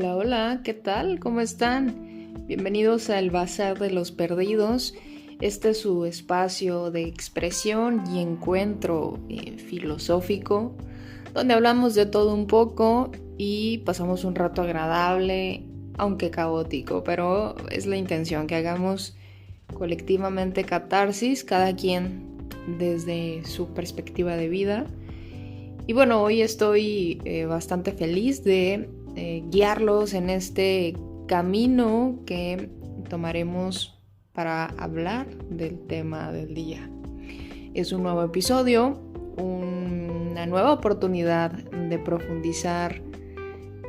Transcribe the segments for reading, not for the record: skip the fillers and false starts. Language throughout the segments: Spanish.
Hola, hola, ¿qué tal? ¿Cómo están? Bienvenidos al Bazar de los Perdidos. Este es su espacio de expresión y encuentro filosófico, donde hablamos de todo un poco y pasamos un rato agradable, aunque caótico, pero es la intención que hagamos colectivamente catarsis, cada quien desde su perspectiva de vida. Y bueno, hoy estoy bastante feliz de guiarlos en este camino que tomaremos para hablar del tema del día. Es un nuevo episodio, una nueva oportunidad de profundizar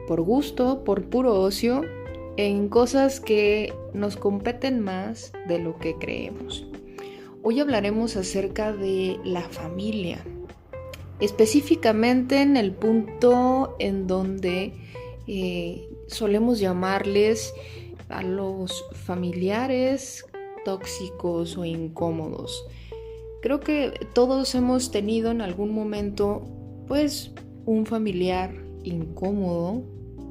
por gusto, por puro ocio, en cosas que nos competen más de lo que creemos. Hoy hablaremos acerca de la familia, específicamente en el punto en donde solemos llamarles a los familiares tóxicos o incómodos. Creo que todos hemos tenido en algún momento, pues, un familiar incómodo,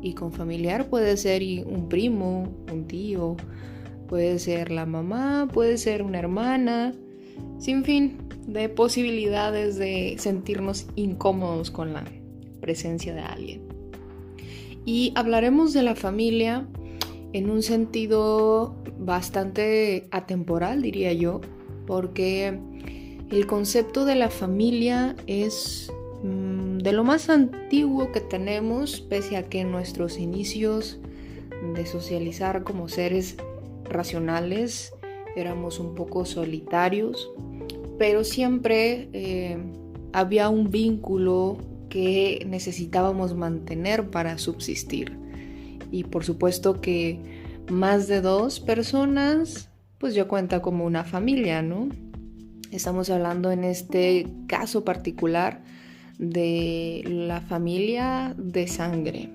y con familiar puede ser un primo, un tío, puede ser la mamá, puede ser una hermana, sin fin de posibilidades de sentirnos incómodos con la presencia de alguien. Y hablaremos de la familia en un sentido bastante atemporal, diría yo, porque el concepto de la familia es de lo más antiguo que tenemos, pese a que en nuestros inicios de socializar como seres racionales éramos un poco solitarios, pero siempre había un vínculo que necesitábamos mantener para subsistir. Y por supuesto que más de 2 personas, pues ya cuenta como una familia, ¿no? Estamos hablando en este caso particular de la familia de sangre,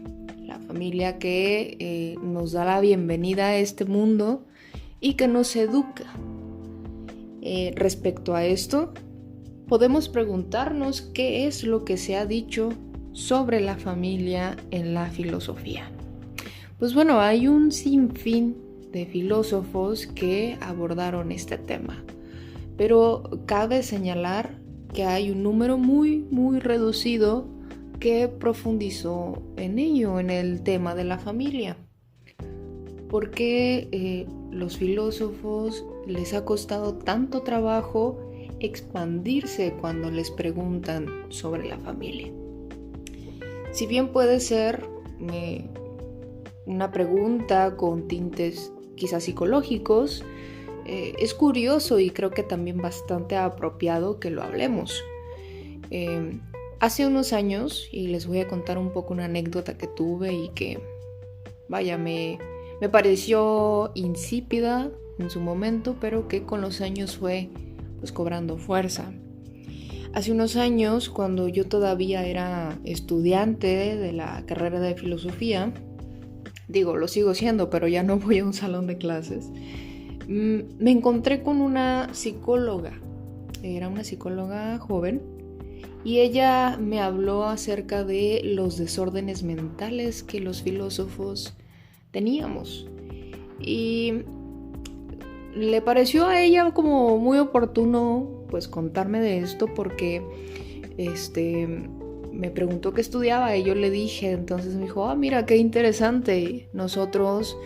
la familia que nos da la bienvenida a este mundo y que nos educa. Respecto a esto, podemos preguntarnos qué es lo que se ha dicho sobre la familia en la filosofía. Pues bueno, hay un sinfín de filósofos que abordaron este tema, pero cabe señalar que hay un número muy, muy reducido que profundizó en ello, en el tema de la familia. ¿Por qué los filósofos les ha costado tanto trabajo expandirse cuando les preguntan sobre la familia? Si bien puede ser una pregunta con tintes quizás psicológicos, es curioso y creo que también bastante apropiado que lo hablemos. Hace unos años, y les voy a contar un poco una anécdota que tuve y que, vaya, me pareció insípida en su momento, pero que con los años fue pues cobrando fuerza. Hace unos años, cuando yo todavía era estudiante de la carrera de filosofía, lo sigo siendo, pero ya no voy a un salón de clases, me encontré con una psicóloga. Era una psicóloga joven y ella me habló acerca de los desórdenes mentales que los filósofos teníamos, y le pareció a ella como muy oportuno pues contarme de esto porque me preguntó qué estudiaba y yo le dije. Entonces me dijo, mira qué interesante, nosotros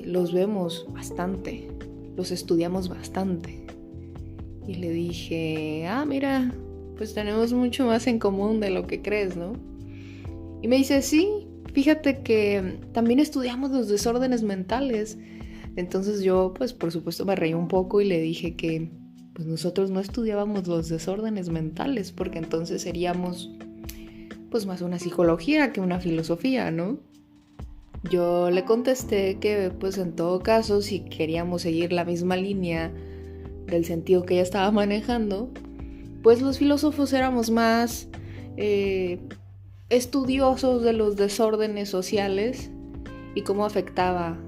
los vemos bastante, los estudiamos bastante. Y le dije, mira, pues tenemos mucho más en común de lo que crees, ¿no? Y me dice, sí, fíjate que también estudiamos los desórdenes mentales. Entonces yo, pues por supuesto me reí un poco y le dije que pues nosotros no estudiábamos los desórdenes mentales, porque entonces seríamos pues más una psicología que una filosofía, ¿no? Yo le contesté que pues en todo caso, si queríamos seguir la misma línea del sentido que ella estaba manejando, pues los filósofos éramos más estudiosos de los desórdenes sociales y cómo afectaba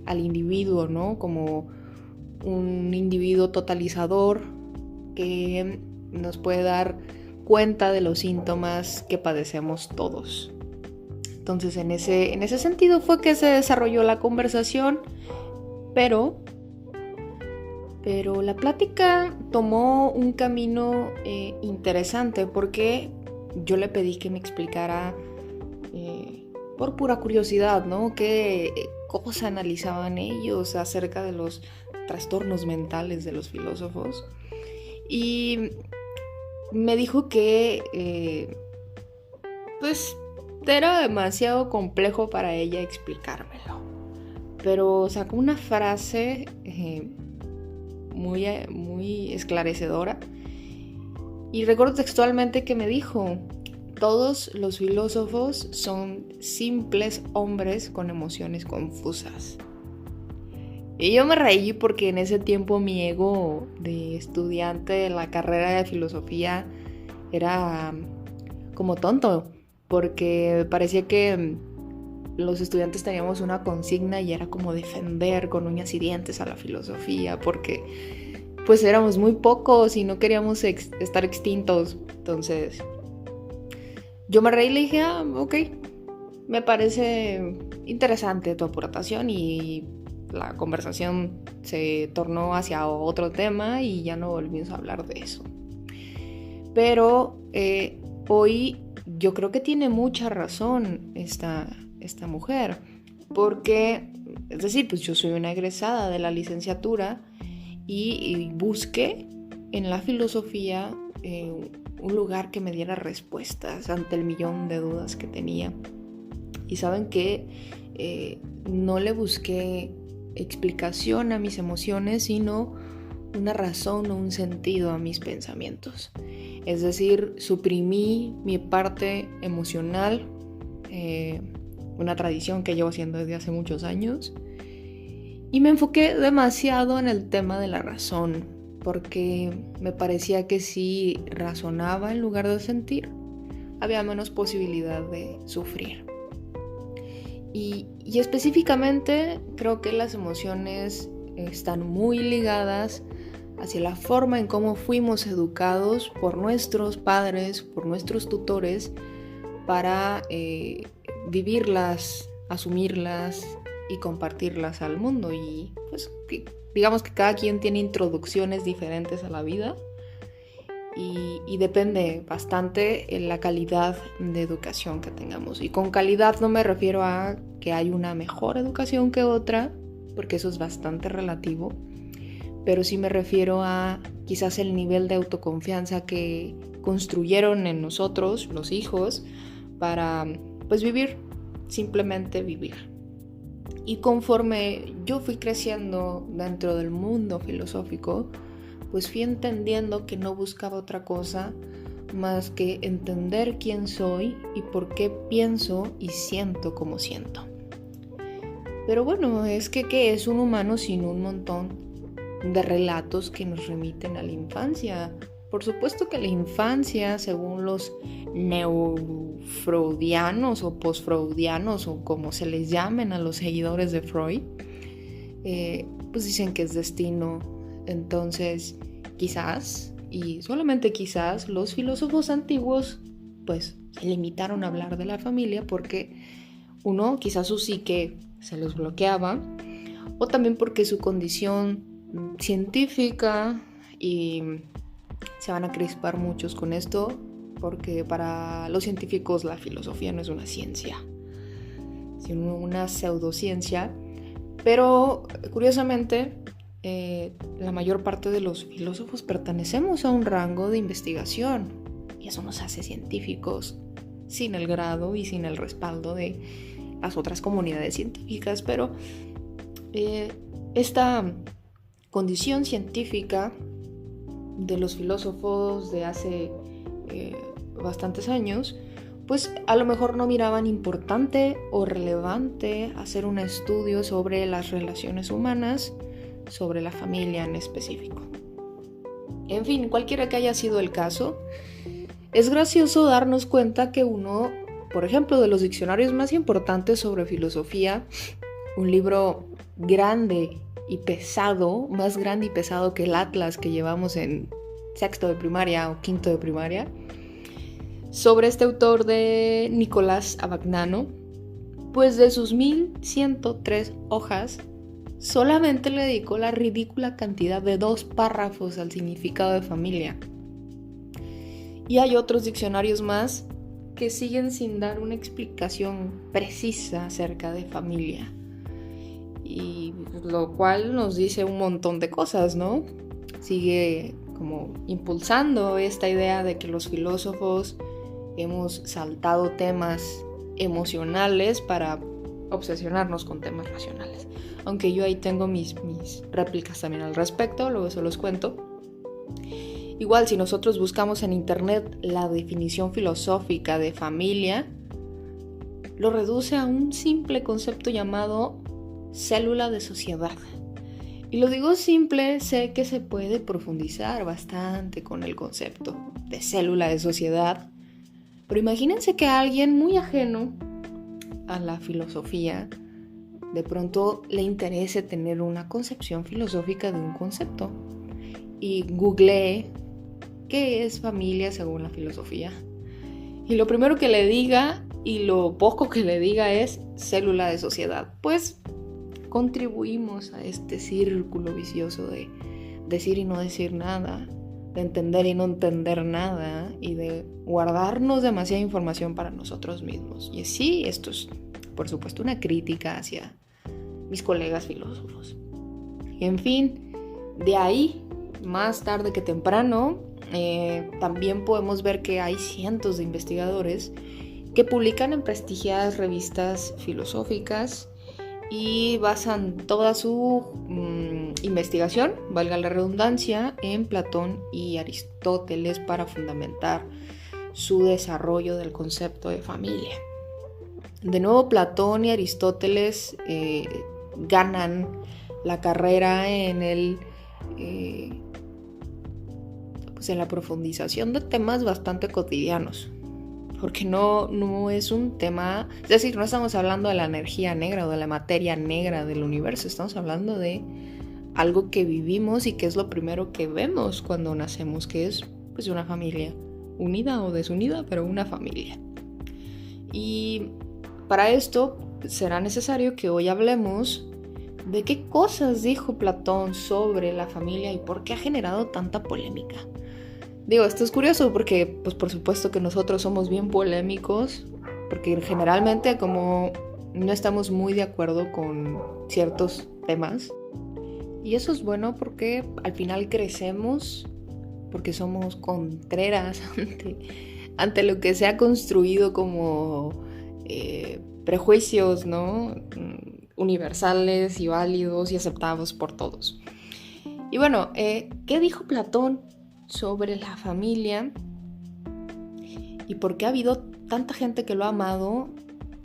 al individuo, ¿no? Como un individuo totalizador que nos puede dar cuenta de los síntomas que padecemos todos. Entonces en ese sentido fue que se desarrolló la conversación, pero la plática tomó un camino interesante porque yo le pedí que me explicara por pura curiosidad, ¿no? ¿Qué cosa analizaban ellos acerca de los trastornos mentales de los filósofos? Y me dijo que pues era demasiado complejo para ella explicármelo. Pero sacó una frase muy esclarecedora. Y recuerdo textualmente que me dijo: todos los filósofos son simples hombres con emociones confusas. Y yo me reí porque en ese tiempo mi ego de estudiante de la carrera de filosofía era como tonto, porque parecía que los estudiantes teníamos una consigna y era como defender con uñas y dientes a la filosofía, porque pues éramos muy pocos y no queríamos estar extintos. Entonces yo me reí y le dije: ok, me parece interesante tu aportación, y la conversación se tornó hacia otro tema y ya no volvimos a hablar de eso. Pero hoy yo creo que tiene mucha razón esta mujer, porque, es decir, pues yo soy una egresada de la licenciatura y busqué en la filosofía un lugar que me diera respuestas ante el millón de dudas que tenía. Y saben que no le busqué explicación a mis emociones, sino una razón o un sentido a mis pensamientos. Es decir, suprimí mi parte emocional, una tradición que llevo haciendo desde hace muchos años, y me enfoqué demasiado en el tema de la razón, porque me parecía que si razonaba en lugar de sentir, había menos posibilidad de sufrir. Y específicamente creo que las emociones están muy ligadas hacia la forma en cómo fuimos educados por nuestros padres, por nuestros tutores, para vivirlas, asumirlas y compartirlas al mundo. Y pues digamos que cada quien tiene introducciones diferentes a la vida y depende bastante en la calidad de educación que tengamos. Y con calidad no me refiero a que hay una mejor educación que otra, porque eso es bastante relativo, pero sí me refiero a quizás el nivel de autoconfianza que construyeron en nosotros, los hijos, para pues vivir, simplemente vivir. Y conforme yo fui creciendo dentro del mundo filosófico, pues fui entendiendo que no buscaba otra cosa más que entender quién soy y por qué pienso y siento como siento. Pero bueno, es que ¿qué es un humano sin un montón de relatos que nos remiten a la infancia? Por supuesto que la infancia, según los neofreudianos o postfreudianos, o como se les llamen a los seguidores de Freud, pues dicen que es destino. Entonces, quizás, y solamente quizás, los filósofos antiguos pues se limitaron a hablar de la familia porque uno, quizás su psique se los bloqueaba, o también porque su condición científica, y se van a crispar muchos con esto, porque para los científicos la filosofía no es una ciencia, sino una pseudociencia. Pero curiosamente, la mayor parte de los filósofos pertenecemos a un rango de investigación, y eso nos hace científicos sin el grado y sin el respaldo de las otras comunidades científicas. Pero esta condición científica de los filósofos de hace bastantes años, pues a lo mejor no miraban importante o relevante hacer un estudio sobre las relaciones humanas, sobre la familia en específico. En fin, cualquiera que haya sido el caso, es gracioso darnos cuenta que uno, por ejemplo, de los diccionarios más importantes sobre filosofía, un libro grande y pesado, más grande y pesado que el Atlas que llevamos en sexto de primaria o quinto de primaria, sobre este autor de Nicolás Abagnano, Pues de sus 1103 hojas, solamente le dedicó la ridícula cantidad de 2 párrafos al significado de familia. Y hay otros diccionarios más que siguen sin dar una explicación precisa acerca de familia. Y lo cual nos dice un montón de cosas, ¿no? Sigue como impulsando esta idea de que los filósofos hemos saltado temas emocionales para obsesionarnos con temas racionales. Aunque yo ahí tengo mis réplicas también al respecto, luego se los cuento. Igual, si nosotros buscamos en internet la definición filosófica de familia, lo reduce a un simple concepto llamado célula de sociedad. Y lo digo simple, sé que se puede profundizar bastante con el concepto de célula de sociedad, pero imagínense que a alguien muy ajeno a la filosofía de pronto le interese tener una concepción filosófica de un concepto y googlee qué es familia según la filosofía. Y lo primero que le diga y lo poco que le diga es célula de sociedad. Pues contribuimos a este círculo vicioso de decir y no decir nada, de entender y no entender nada y de guardarnos demasiada información para nosotros mismos. Y sí, esto es, por supuesto, una crítica hacia mis colegas filósofos. En fin, de ahí, más tarde que temprano, también podemos ver que hay cientos de investigadores que publican en prestigiadas revistas filosóficas y basan toda su investigación, valga la redundancia, en Platón y Aristóteles para fundamentar su desarrollo del concepto de familia. De nuevo, Platón y Aristóteles ganan la carrera en la profundización de temas bastante cotidianos, porque no es un tema, es decir, no estamos hablando de la energía negra o de la materia negra del universo, estamos hablando de algo que vivimos y que es lo primero que vemos cuando nacemos, que es pues una familia, unida o desunida, pero una familia. Y para esto será necesario que hoy hablemos de qué cosas dijo Platón sobre la familia y por qué ha generado tanta polémica. Digo, esto es curioso porque, pues por supuesto que nosotros somos bien polémicos, porque generalmente como no estamos muy de acuerdo con ciertos temas. Y eso es bueno porque al final crecemos, porque somos contreras ante lo que se ha construido como prejuicios, ¿no? Universales y válidos y aceptados por todos. Y bueno, ¿qué dijo Platón sobre la familia y por qué ha habido tanta gente que lo ha amado,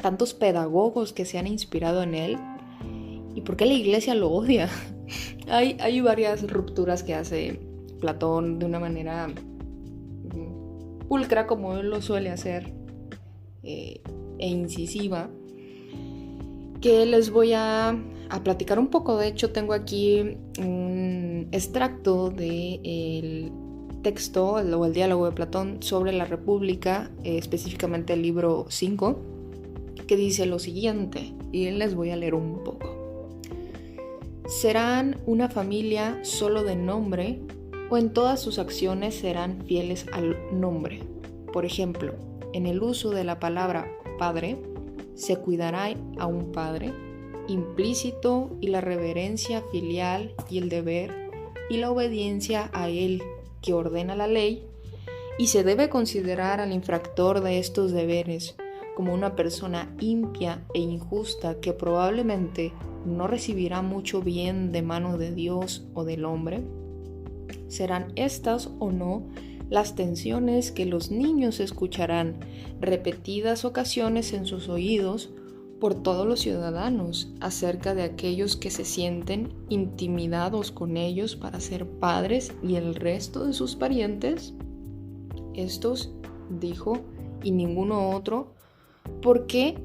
tantos pedagogos que se han inspirado en él y por qué la iglesia lo odia? Hay varias rupturas que hace Platón de una manera pulcra, como él lo suele hacer, e incisiva, que les voy a platicar un poco. De hecho, tengo aquí un extracto del texto o el diálogo de Platón sobre la República, específicamente el libro 5, que dice lo siguiente, y les voy a leer un poco. ¿Serán una familia solo de nombre o en todas sus acciones serán fieles al nombre? Por ejemplo, en el uso de la palabra padre, se cuidará a un padre implícito y la reverencia filial y el deber y la obediencia a él que ordena la ley, y se debe considerar al infractor de estos deberes como una persona impía e injusta que probablemente no recibirá mucho bien de mano de Dios o del hombre. ¿Serán estas o no las tensiones que los niños escucharán repetidas ocasiones en sus oídos por todos los ciudadanos acerca de aquellos que se sienten intimidados con ellos para ser padres y el resto de sus parientes? Estos, dijo, y ninguno otro, ¿por qué?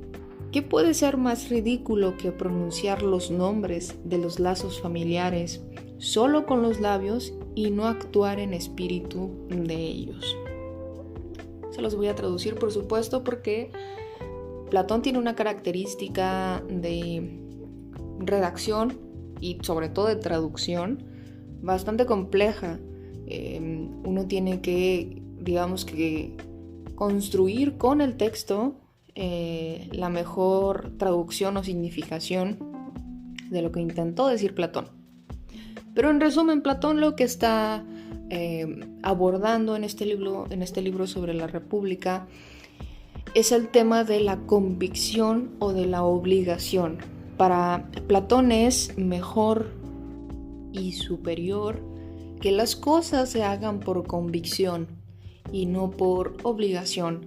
¿Qué puede ser más ridículo que pronunciar los nombres de los lazos familiares solo con los labios y no actuar en espíritu de ellos? Se los voy a traducir, por supuesto, porque Platón tiene una característica de redacción y sobre todo de traducción bastante compleja. Uno tiene que, digamos que, construir con el texto la mejor traducción o significación de lo que intentó decir Platón. Pero en resumen, Platón lo que está abordando en este libro sobre la República es el tema de la convicción o de la obligación. Para Platón es mejor y superior que las cosas se hagan por convicción y no por obligación.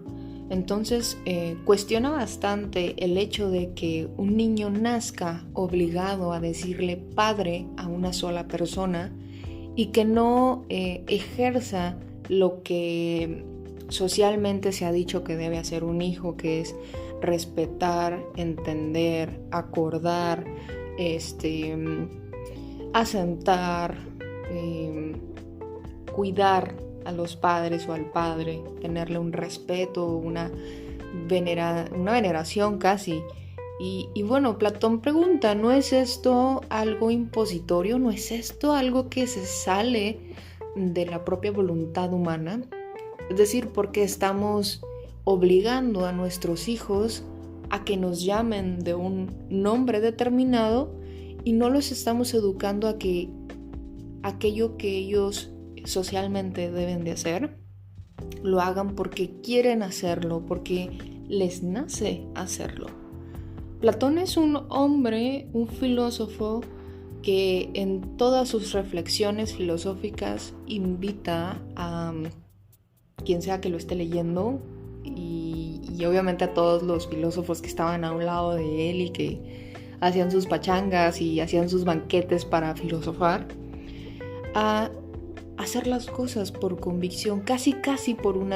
Entonces cuestiona bastante el hecho de que un niño nazca obligado a decirle padre a una sola persona y que no ejerza lo que socialmente se ha dicho que debe hacer un hijo, que es respetar, entender, acordar, asentar, cuidar a los padres o al padre, tenerle un respeto, una veneración casi. Y bueno, Platón pregunta, ¿no es esto algo impositorio? ¿No es esto algo que se sale de la propia voluntad humana? Es decir, porque estamos obligando a nuestros hijos a que nos llamen de un nombre determinado y no los estamos educando a que aquello que ellos socialmente deben de hacer, lo hagan porque quieren hacerlo, porque les nace hacerlo. Platón es un hombre, un filósofo que en todas sus reflexiones filosóficas invita a quien sea que lo esté leyendo y obviamente a todos los filósofos que estaban a un lado de él y que hacían sus pachangas y hacían sus banquetes para filosofar, a hacer las cosas por convicción, casi por un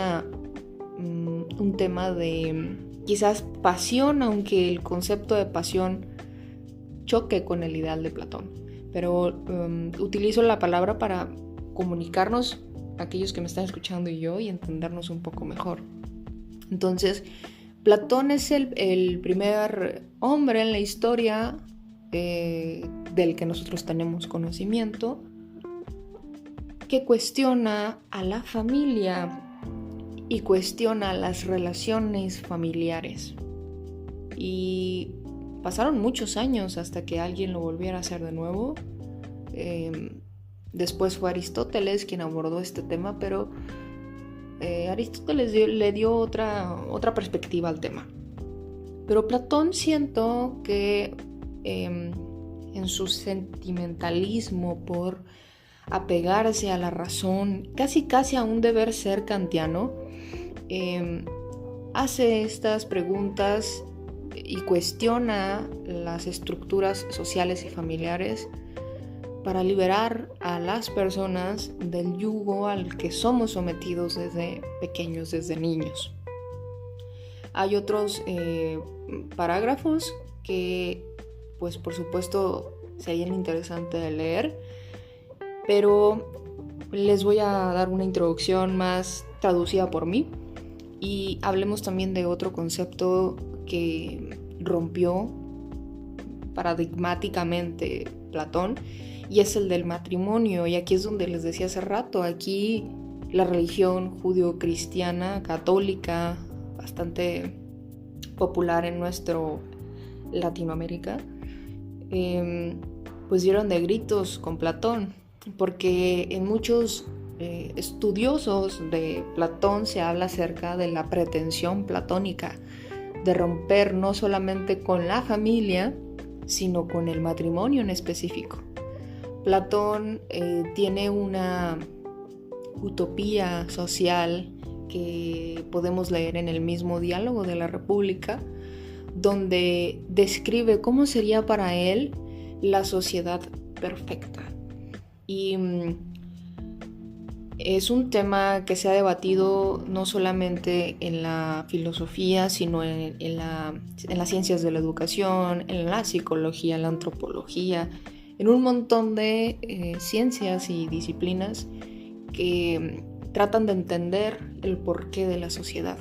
tema de quizás pasión, aunque el concepto de pasión choque con el ideal de Platón. Pero utilizo la palabra para comunicarnos, aquellos que me están escuchando y yo, y entendernos un poco mejor. Entonces, Platón es el primer hombre en la historia del que nosotros tenemos conocimiento que cuestiona a la familia y cuestiona las relaciones familiares. Y pasaron muchos años hasta que alguien lo volviera a hacer de nuevo. Después fue Aristóteles quien abordó este tema, pero Aristóteles le dio otra perspectiva al tema. Pero Platón, siento que en su sentimentalismo por apegarse a la razón, casi a un deber ser kantiano, hace estas preguntas y cuestiona las estructuras sociales y familiares para liberar a las personas del yugo al que somos sometidos desde pequeños, desde niños. Hay otros parágrafos que, pues por supuesto, serían interesantes de leer, pero les voy a dar una introducción más traducida por mí y hablemos también de otro concepto que rompió paradigmáticamente Platón, y es el del matrimonio. Y aquí es donde les decía hace rato, aquí la religión judío-cristiana católica, bastante popular en nuestro Latinoamérica, pues dieron de gritos con Platón, porque en muchos estudiosos de Platón se habla acerca de la pretensión platónica de romper no solamente con la familia, sino con el matrimonio en específico. Platón tiene una utopía social que podemos leer en el mismo Diálogo de la República, donde describe cómo sería para él la sociedad perfecta. Y es un tema que se ha debatido no solamente en la filosofía, sino en las ciencias de la educación, en la psicología, en la antropología, en un montón de ciencias y disciplinas que tratan de entender el porqué de la sociedad.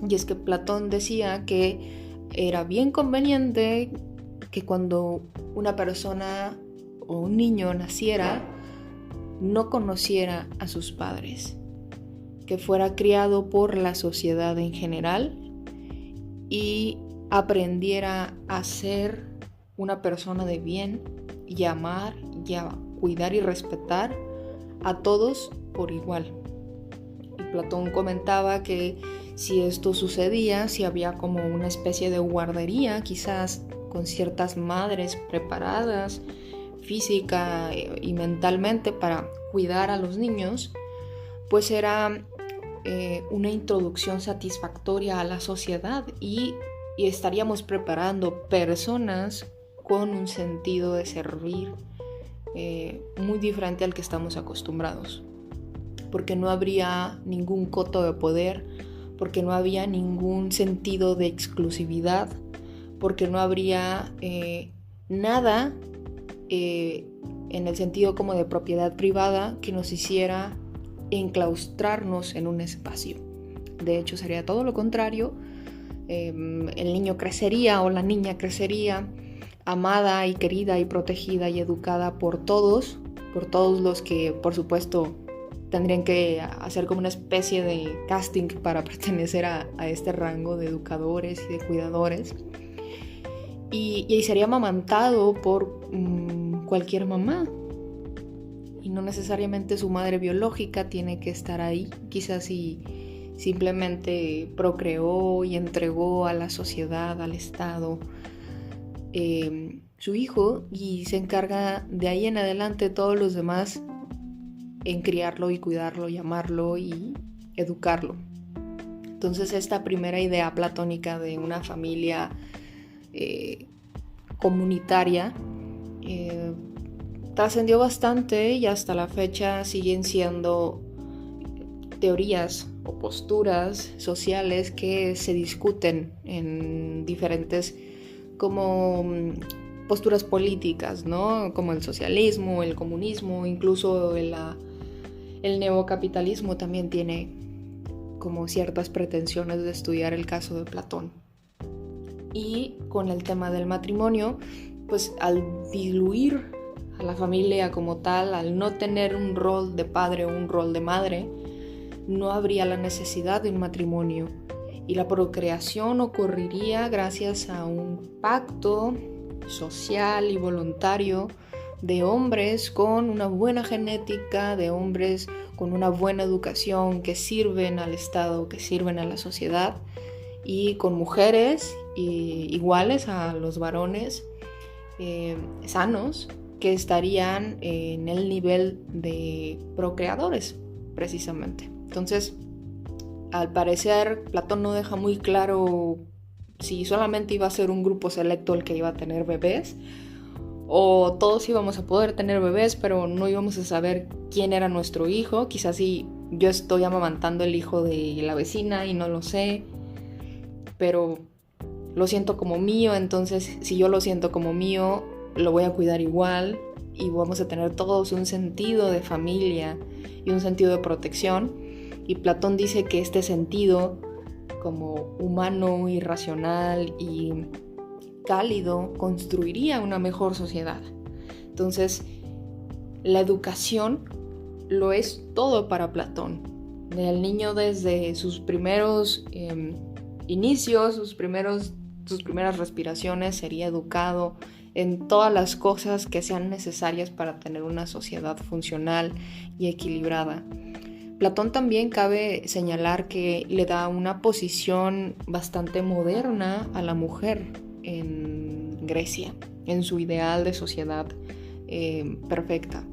Y es que Platón decía que era bien conveniente que cuando una persona o un niño naciera, no conociera a sus padres, que fuera criado por la sociedad en general y aprendiera a ser una persona de bien y a amar y a cuidar y respetar a todos por igual. Y Platón comentaba que si esto sucedía, si había como una especie de guardería, quizás con ciertas madres preparadas física y mentalmente para cuidar a los niños, pues era una introducción satisfactoria a la sociedad y estaríamos preparando personas con un sentido de servir muy diferente al que estamos acostumbrados, porque no habría ningún coto de poder, porque no había ningún sentido de exclusividad, porque no habría nada en el sentido como de propiedad privada que nos hiciera enclaustrarnos en un espacio. De hecho, sería todo lo contrario. El niño crecería o la niña crecería amada y querida y protegida y educada por todos los que, por supuesto, tendrían que hacer como una especie de casting para pertenecer a este rango de educadores y de cuidadores. Y sería amamantado por cualquier mamá. Y no necesariamente su madre biológica tiene que estar ahí. Quizás si simplemente procreó y entregó a la sociedad, al Estado, su hijo, y se encarga de ahí en adelante todos los demás en criarlo y cuidarlo y amarlo y educarlo. Entonces esta primera idea platónica de una familia comunitaria trascendió bastante y hasta la fecha siguen siendo teorías o posturas sociales que se discuten en diferentes como posturas políticas, ¿no? Como el socialismo, el comunismo, incluso el neocapitalismo también tiene como ciertas pretensiones de estudiar el caso de Platón. Y con el tema del matrimonio, pues al diluir a la familia como tal, al no tener un rol de padre o un rol de madre, no habría la necesidad de un matrimonio y la procreación ocurriría gracias a un pacto social y voluntario de hombres con una buena genética, de hombres con una buena educación que sirven al Estado, que sirven a la sociedad, y con mujeres iguales a los varones sanos que estarían en el nivel de procreadores precisamente. Entonces, al parecer, Platón no deja muy claro si solamente iba a ser un grupo selecto el que iba a tener bebés, o todos íbamos a poder tener bebés, pero no íbamos a saber quién era nuestro hijo. Quizás si yo estoy amamantando el hijo de la vecina y no lo sé, pero lo siento como mío, entonces si yo lo siento como mío, lo voy a cuidar igual y vamos a tener todos un sentido de familia y un sentido de protección. Y Platón dice que este sentido como humano y racional y cálido construiría una mejor sociedad. Entonces, la educación lo es todo para Platón. El niño desde sus primeros inicios, sus primeras respiraciones, sería educado en todas las cosas que sean necesarias para tener una sociedad funcional y equilibrada. Platón también cabe señalar que le da una posición bastante moderna a la mujer en Grecia, en su ideal de sociedad perfecta,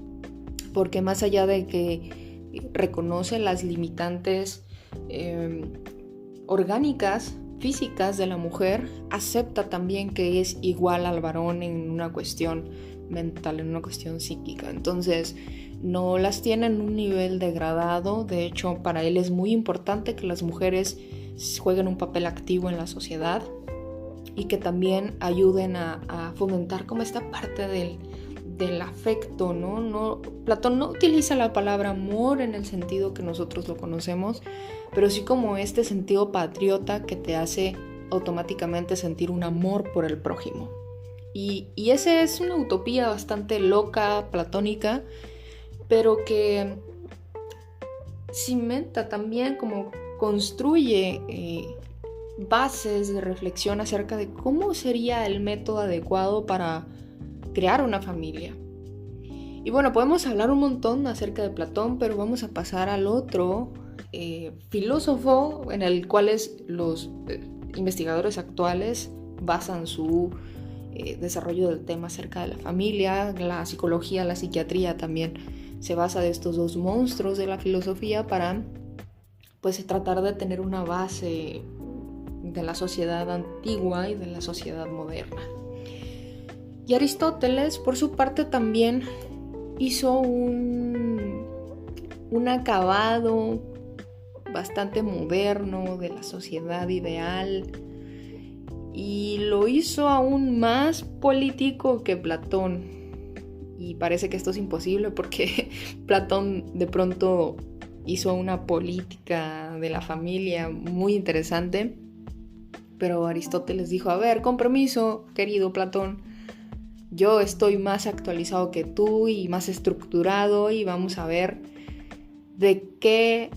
porque más allá de que reconoce las limitantes orgánicas, físicas de la mujer, acepta también que es igual al varón en una cuestión mental, en una cuestión psíquica. Entonces, no las tiene en un nivel degradado. De hecho, para él es muy importante que las mujeres jueguen un papel activo en la sociedad y que también ayuden a fomentar como esta parte del afecto, ¿no? Platón no utiliza la palabra amor en el sentido que nosotros lo conocemos, pero sí como este sentido patriota que te hace automáticamente sentir un amor por el prójimo. Y esa es una utopía bastante loca, platónica, pero que cimenta también, como construye bases de reflexión acerca de cómo sería el método adecuado para crear una familia. Y bueno, podemos hablar un montón acerca de Platón, pero vamos a pasar al otro filósofo en el cual los investigadores actuales basan su desarrollo del tema acerca de la familia. La psicología, la psiquiatría también se basa de estos dos monstruos de la filosofía para pues tratar de tener una base de la sociedad antigua y de la sociedad moderna. Y Aristóteles, por su parte, también hizo un acabado bastante moderno de la sociedad ideal, y lo hizo aún más político que Platón. Y parece que esto es imposible porque Platón de pronto hizo una política de la familia muy interesante, pero Aristóteles dijo: a ver, compromiso, querido Platón, yo estoy más actualizado que tú y más estructurado, y vamos a ver de qué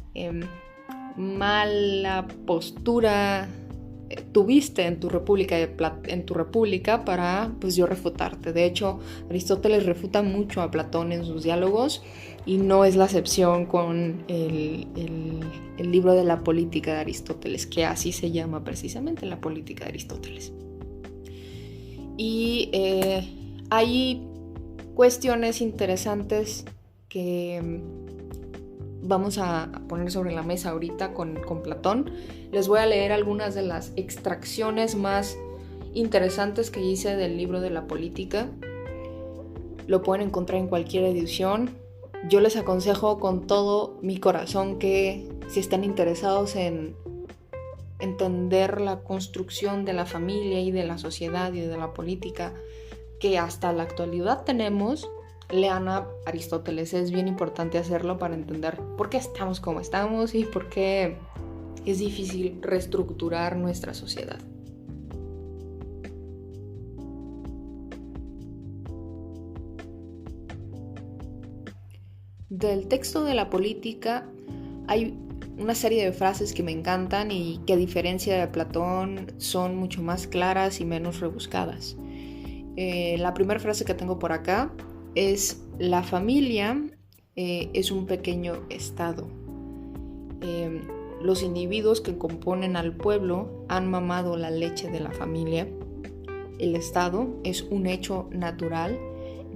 mala postura tuviste en tu república para pues yo refutarte. De hecho, Aristóteles refuta mucho a Platón en sus diálogos, y no es la excepción con el libro de la política de Aristóteles, que así se llama precisamente, la política de Aristóteles. Y hay cuestiones interesantes que vamos a poner sobre la mesa ahorita con Platón. Les voy a leer algunas de las extracciones más interesantes que hice del libro de la política. Lo pueden encontrar en cualquier edición. Yo les aconsejo con todo mi corazón que, si están interesados en entender la construcción de la familia y de la sociedad y de la política que hasta la actualidad tenemos, lean a Aristóteles. Es bien importante hacerlo para entender por qué estamos como estamos y por qué es difícil reestructurar nuestra sociedad. Del texto de la política hay una serie de frases que me encantan y que, a diferencia de Platón, son mucho más claras y menos rebuscadas. La primera frase que tengo por acá es: la familia es un pequeño estado. Los individuos que componen al pueblo han mamado la leche de la familia. El estado es un hecho natural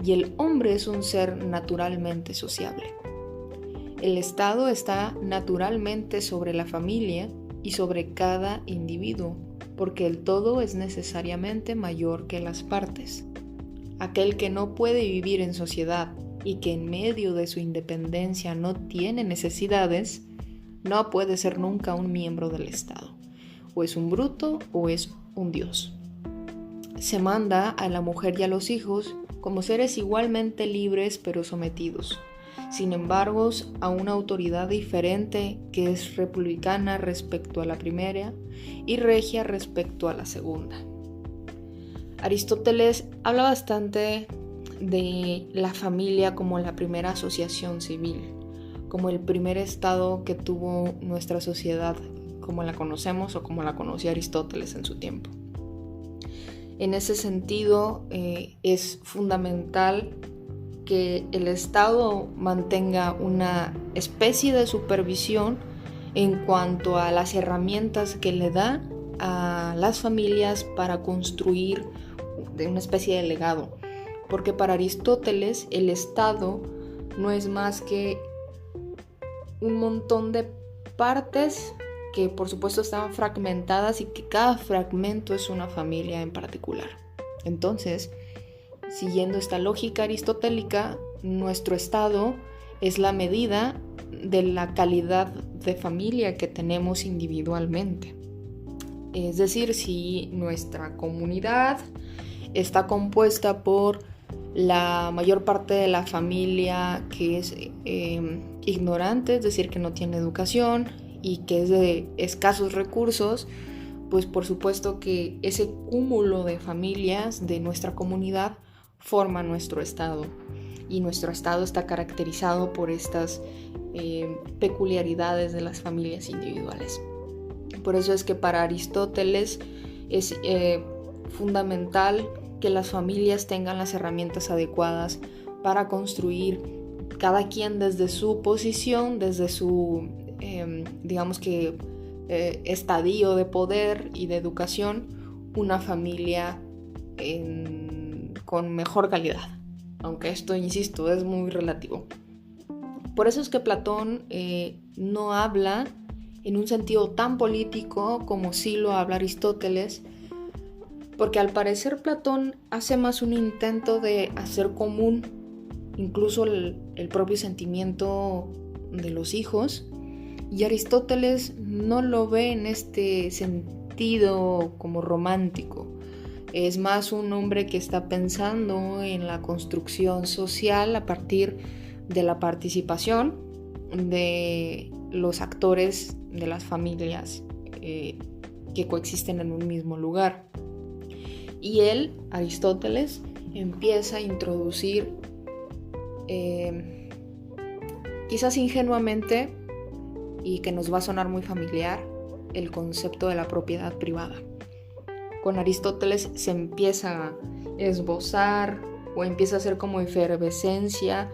y el hombre es un ser naturalmente sociable. El estado está naturalmente sobre la familia y sobre cada individuo, porque el todo es necesariamente mayor que las partes. Aquel que no puede vivir en sociedad y que en medio de su independencia no tiene necesidades, no puede ser nunca un miembro del Estado. O es un bruto o es un dios. Se manda a la mujer y a los hijos como seres igualmente libres pero sometidos, sin embargo, a una autoridad diferente que es republicana respecto a la primera y regia respecto a la segunda. Aristóteles habla bastante de la familia como la primera asociación civil, como el primer estado que tuvo nuestra sociedad como la conocemos o como la conocía Aristóteles en su tiempo. En ese sentido, es fundamental que el Estado mantenga una especie de supervisión en cuanto a las herramientas que le da a las familias para construir una especie de legado. Porque para Aristóteles el Estado no es más que un montón de partes que por supuesto están fragmentadas y que cada fragmento es una familia en particular. Entonces, siguiendo esta lógica aristotélica, nuestro estado es la medida de la calidad de familia que tenemos individualmente. Es decir, si nuestra comunidad está compuesta por la mayor parte de la familia que es ignorante, es decir, que no tiene educación y que es de escasos recursos, pues por supuesto que ese cúmulo de familias de nuestra comunidad forma nuestro estado, y nuestro estado está caracterizado por estas peculiaridades de las familias individuales. Por eso es que para Aristóteles es fundamental que las familias tengan las herramientas adecuadas para construir, cada quien desde su posición, desde su, estadio de poder y de educación, una familia con mejor calidad. Aunque esto, insisto, es muy relativo. Por eso es que Platón no habla en un sentido tan político como sí lo habla Aristóteles, porque al parecer Platón hace más un intento de hacer común incluso el propio sentimiento de los hijos, y Aristóteles no lo ve en este sentido como romántico. Es más un hombre que está pensando en la construcción social a partir de la participación de los actores de las familias que coexisten en un mismo lugar. Y él, Aristóteles, empieza a introducir, quizás ingenuamente, y que nos va a sonar muy familiar, el concepto de la propiedad privada. Con Aristóteles se empieza a esbozar o empieza a hacer como efervescencia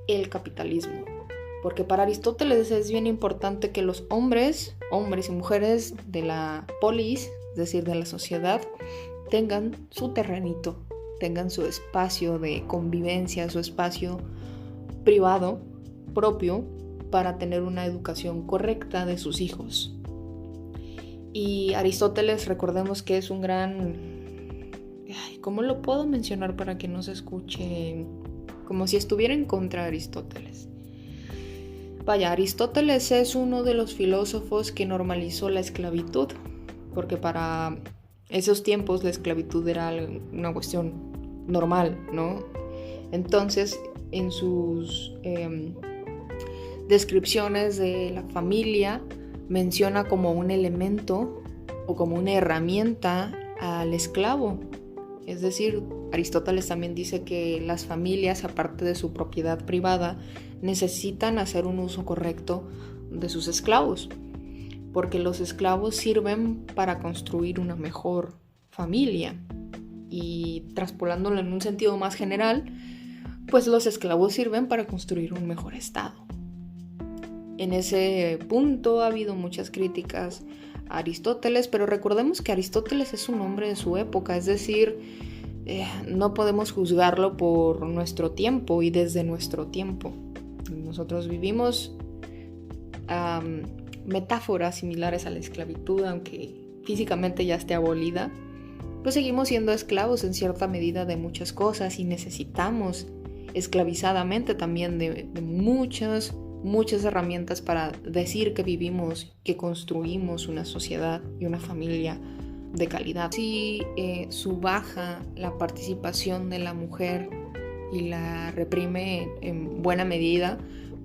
el capitalismo. Porque para Aristóteles es bien importante que los hombres y mujeres de la polis, es decir, de la sociedad, tengan su terrenito, tengan su espacio de convivencia, su espacio privado, propio, para tener una educación correcta de sus hijos. Y Aristóteles, recordemos que es un gran... ¿Cómo lo puedo mencionar para que no se escuche como si estuviera en contra de Aristóteles? Vaya, Aristóteles es uno de los filósofos que normalizó la esclavitud, porque para esos tiempos la esclavitud era una cuestión normal, ¿no? Entonces, en sus descripciones de la familia, menciona como un elemento o como una herramienta al esclavo. Es decir, Aristóteles también dice que las familias, aparte de su propiedad privada, necesitan hacer un uso correcto de sus esclavos, porque los esclavos sirven para construir una mejor familia. Y traspolándolo en un sentido más general, pues los esclavos sirven para construir un mejor estado. En ese punto ha habido muchas críticas a Aristóteles, pero recordemos que Aristóteles es un hombre de su época, es decir, no podemos juzgarlo por nuestro tiempo y desde nuestro tiempo. Nosotros vivimos metáforas similares a la esclavitud, aunque físicamente ya esté abolida, pues seguimos siendo esclavos en cierta medida de muchas cosas y necesitamos esclavizadamente también de muchas herramientas para decir que vivimos, que construimos una sociedad y una familia de calidad. Sí, subaja la participación de la mujer y la reprime en buena medida,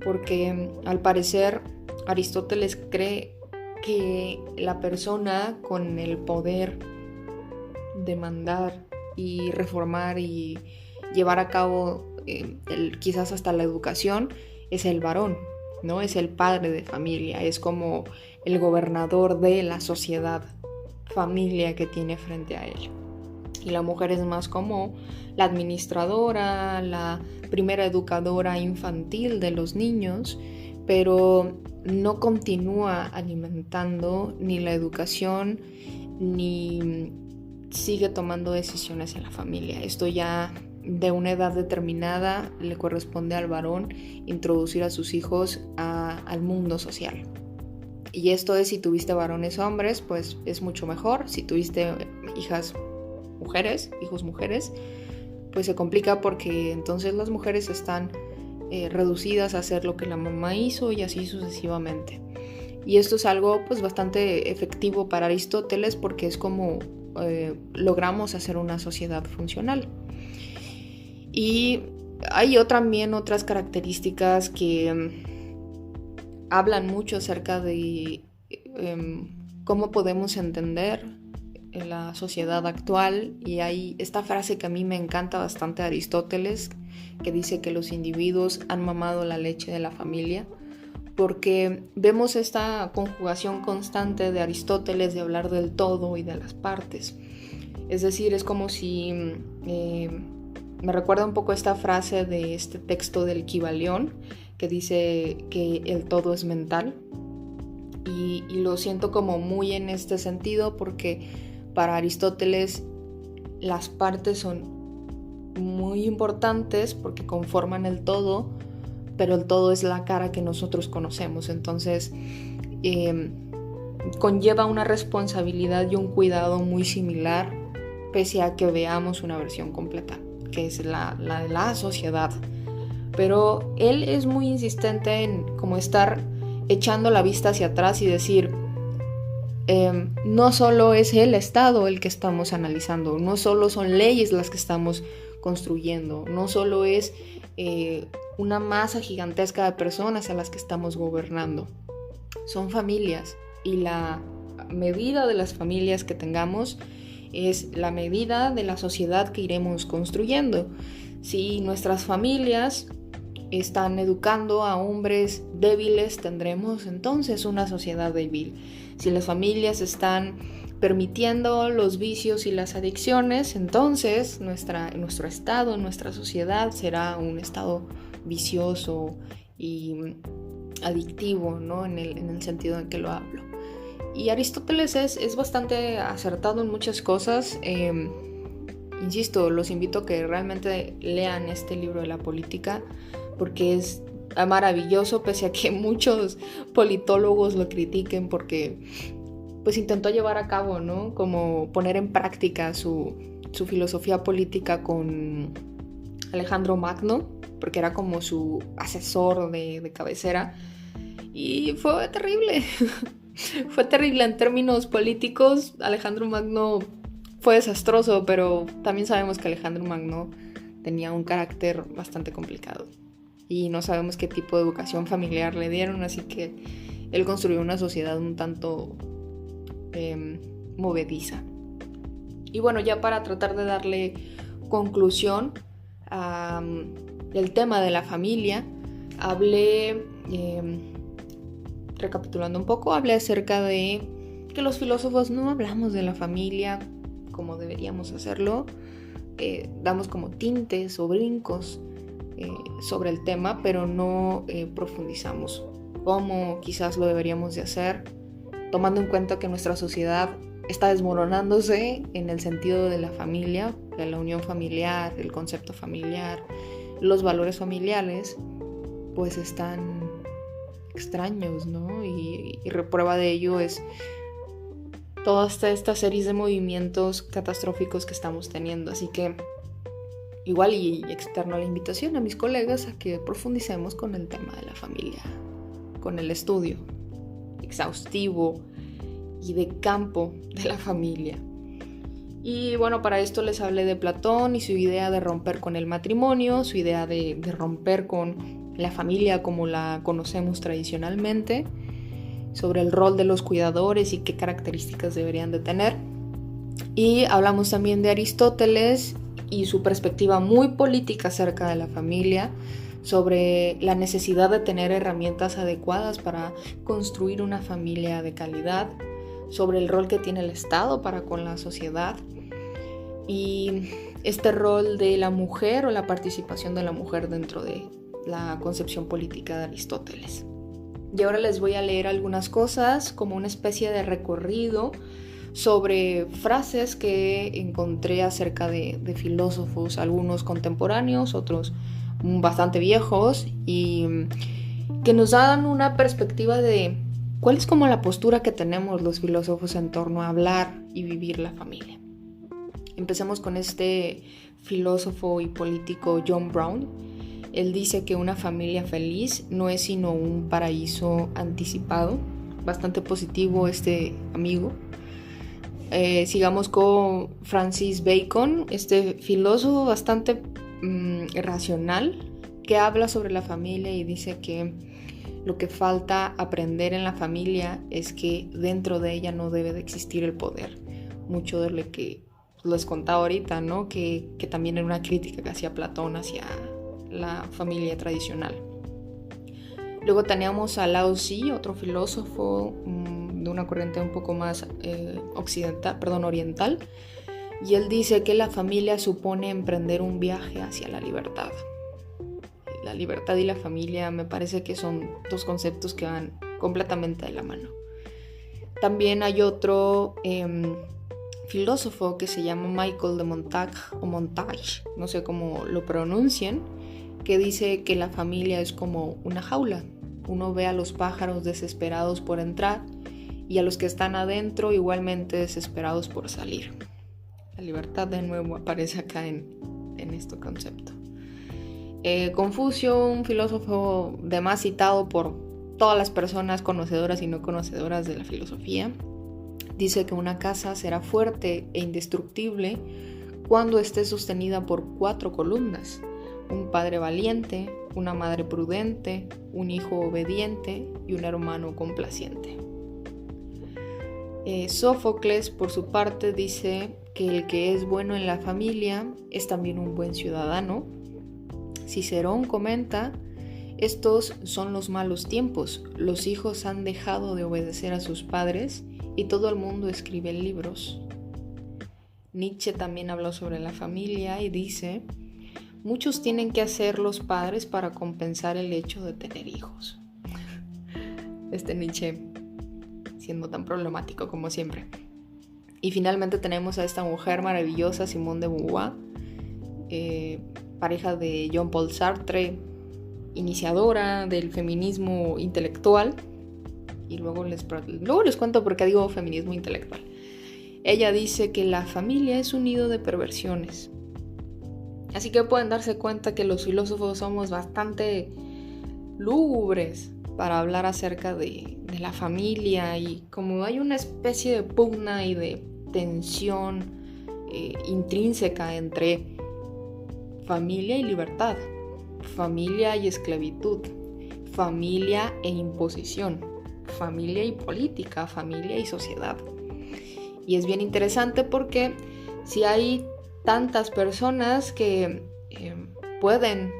porque al parecer Aristóteles cree que la persona con el poder de mandar y reformar y llevar a cabo quizás hasta la educación es el varón, ¿no? Es el padre de familia, es como el gobernador de la sociedad, familia que tiene frente a él. Y la mujer es más como la administradora, la primera educadora infantil de los niños, pero no continúa alimentando ni la educación ni sigue tomando decisiones en la familia. Esto ya de una edad determinada le corresponde al varón introducir a sus hijos al mundo social. Y esto es, si tuviste varones hombres, pues es mucho mejor. Si tuviste hijos mujeres, pues se complica, porque entonces las mujeres están reducidas a hacer lo que la mamá hizo y así sucesivamente. Y esto es algo pues bastante efectivo para Aristóteles, porque es como logramos hacer una sociedad funcional. Y hay también otras características que hablan mucho acerca de cómo podemos entender en la sociedad actual, y hay esta frase que a mí me encanta bastante de Aristóteles, que dice que los individuos han mamado la leche de la familia, porque vemos esta conjugación constante de Aristóteles de hablar del todo y de las partes. Es decir, es como si me recuerda un poco esta frase de este texto del Kybalión, que dice que el todo es mental, y lo siento como muy en este sentido, porque para Aristóteles las partes son muy importantes porque conforman el todo, pero el todo es la cara que nosotros conocemos. Entonces conlleva una responsabilidad y un cuidado muy similar, pese a que veamos una versión completa, que es la de la sociedad. Pero él es muy insistente en como estar echando la vista hacia atrás y decir, no solo es el Estado el que estamos analizando, no solo son leyes las que estamos construyendo, no solo es una masa gigantesca de personas a las que estamos gobernando, son familias, y la medida de las familias que tengamos es la medida de la sociedad que iremos construyendo. Si nuestras familias están educando a hombres débiles, tendremos entonces una sociedad débil. Si las familias están permitiendo los vicios y las adicciones, entonces nuestro estado, nuestra sociedad será un estado vicioso y adictivo, ¿no? En el sentido en que lo hablo. Y Aristóteles es bastante acertado en muchas cosas. Insisto, los invito a que realmente lean este libro de la política, porque es maravilloso, pese a que muchos politólogos lo critiquen, porque pues intentó llevar a cabo, ¿no? Como poner en práctica su filosofía política con Alejandro Magno, porque era como su asesor de cabecera, y fue terrible. Fue terrible en términos políticos. Alejandro Magno fue desastroso, pero también sabemos que Alejandro Magno tenía un carácter bastante complicado y no sabemos qué tipo de educación familiar le dieron, así que él construyó una sociedad un tanto movediza. Y bueno, ya para tratar de darle conclusión del tema de la familia, hablé, recapitulando un poco, hablé acerca de que los filósofos no hablamos de la familia como deberíamos hacerlo, damos como tintes o brincos sobre el tema, pero no profundizamos como quizás lo deberíamos de hacer, tomando en cuenta que nuestra sociedad está desmoronándose en el sentido de la familia, de la unión familiar, el concepto familiar, los valores familiares, pues están extraños, ¿no? Y prueba de ello es todas estas series de movimientos catastróficos que estamos teniendo. Así que igual y externo la invitación a mis colegas a que profundicemos con el tema de la familia, con el estudio exhaustivo y de campo de la familia. Y bueno, para esto les hablé de Platón y su idea de romper con el matrimonio, su idea de romper con la familia como la conocemos tradicionalmente, sobre el rol de los cuidadores y qué características deberían de tener. Y hablamos también de Aristóteles y su perspectiva muy política acerca de la familia, sobre la necesidad de tener herramientas adecuadas para construir una familia de calidad, sobre el rol que tiene el Estado para con la sociedad y este rol de la mujer o la participación de la mujer dentro de la concepción política de Aristóteles. Y ahora les voy a leer algunas cosas como una especie de recorrido sobre frases que encontré acerca de filósofos, algunos contemporáneos, otros bastante viejos, y que nos dan una perspectiva de cuál es como la postura que tenemos los filósofos en torno a hablar y vivir la familia. Empecemos con este filósofo y político John Brown. Él dice que una familia feliz no es sino un paraíso anticipado. Bastante positivo este amigo. Sigamos con Francis Bacon, este filósofo bastante racional que habla sobre la familia y dice que lo que falta aprender en la familia es que dentro de ella no debe de existir el poder. Mucho de lo que les contaba ahorita, ¿no? Que también era una crítica que hacía Platón hacia la familia tradicional. Luego teníamos a Lao Tzu, otro filósofo de una corriente un poco más oriental, y él dice que la familia supone emprender un viaje hacia la libertad. La libertad y la familia me parece que son dos conceptos que van completamente de la mano. También hay otro filósofo que se llama Michael de Montage, no sé cómo lo pronuncien, que dice que la familia es como una jaula. Uno ve a los pájaros desesperados por entrar y a los que están adentro igualmente desesperados por salir. La libertad de nuevo aparece acá en este concepto. Confucio, un filósofo de más citado por todas las personas conocedoras y no conocedoras de la filosofía, dice que una casa será fuerte e indestructible cuando esté sostenida por 4 columnas: un padre valiente, una madre prudente, un hijo obediente y un hermano complaciente. Sófocles, por su parte, dice que el que es bueno en la familia es también un buen ciudadano. Cicerón comenta: estos son los malos tiempos, los hijos han dejado de obedecer a sus padres y todo el mundo escribe libros. Nietzsche también habló sobre la familia y dice: muchos tienen que hacer los padres para compensar el hecho de tener hijos. Nietzsche siendo tan problemático como siempre. Y finalmente tenemos a esta mujer maravillosa, Simone de Beauvoir, pareja de Jean-Paul Sartre, iniciadora del feminismo intelectual. Y luego les cuento por qué digo feminismo intelectual. Ella dice que la familia es un nido de perversiones. Así que pueden darse cuenta que los filósofos somos bastante lúgubres para hablar acerca de la familia, y como hay una especie de pugna y de tensión intrínseca entre familia y libertad, familia y esclavitud, familia e imposición, familia y política, familia y sociedad. Y es bien interesante porque si hay tantas personas que pueden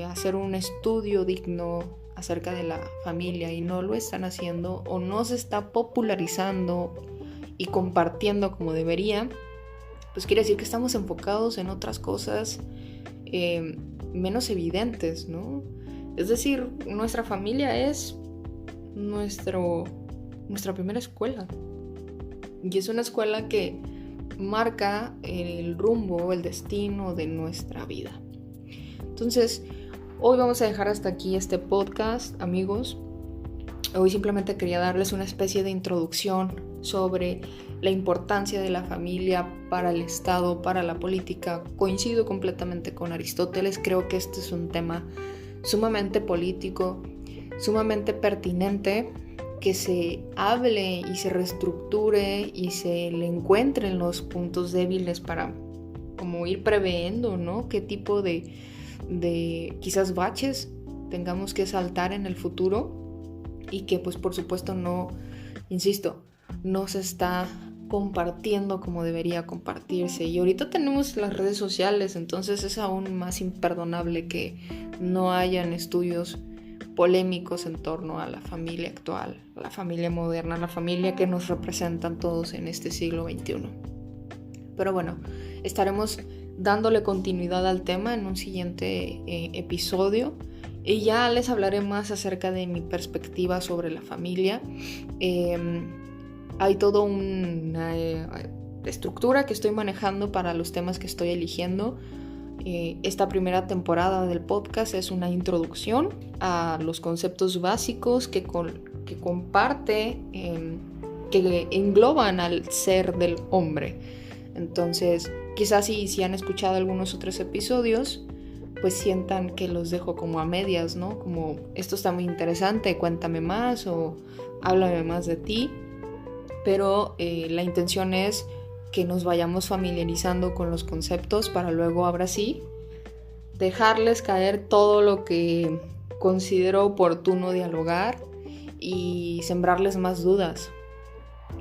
hacer un estudio digno acerca de la familia y no lo están haciendo, o no se está popularizando y compartiendo como debería, pues quiere decir que estamos enfocados en otras cosas menos evidentes, ¿no? Es decir, nuestra familia es nuestra primera escuela, y es una escuela que marca el rumbo, el destino de nuestra vida. Entonces, hoy vamos a dejar hasta aquí este podcast, amigos. Hoy simplemente quería darles una especie de introducción sobre la importancia de la familia para el Estado, para la política. Coincido completamente con Aristóteles. Creo que este es un tema sumamente político, sumamente pertinente, que se hable y se reestructure y se le encuentren los puntos débiles para como ir previendo, ¿no? Qué tipo de quizás baches tengamos que saltar en el futuro, y que pues por supuesto no se está compartiendo como debería compartirse. Y ahorita tenemos las redes sociales, entonces es aún más imperdonable que no hayan estudios polémicos en torno a la familia actual, a la familia moderna, a la familia que nos representan todos en este siglo XXI. Pero bueno, estaremos dándole continuidad al tema en un siguiente episodio, y ya les hablaré más acerca de mi perspectiva sobre la familia. Hay toda una estructura que estoy manejando para los temas que estoy eligiendo. Esta primera temporada del podcast es una introducción a los conceptos básicos que comparte, que engloban al ser del hombre. Entonces, quizás si han escuchado algunos otros episodios, pues sientan que los dejo como a medias, ¿no? Como, esto está muy interesante, cuéntame más, o háblame más de ti. Pero la intención es que nos vayamos familiarizando con los conceptos para luego, ahora sí, dejarles caer todo lo que considero oportuno dialogar y sembrarles más dudas.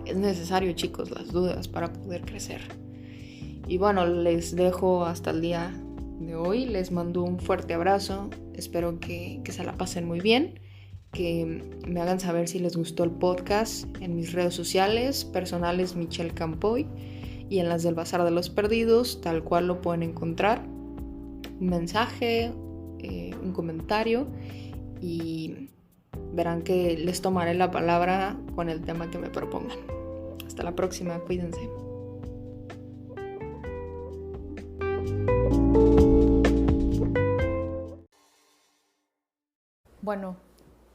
Es necesario, chicos, las dudas para poder crecer. Y bueno, les dejo hasta el día de hoy. Les mando un fuerte abrazo. Espero que se la pasen muy bien. Que me hagan saber si les gustó el podcast en mis redes sociales personales, Michelle Campoy, y en las del Bazar de los Perdidos, tal cual lo pueden encontrar. Un mensaje, un comentario, y verán que les tomaré la palabra con el tema que me propongan. Hasta la próxima, cuídense. Bueno,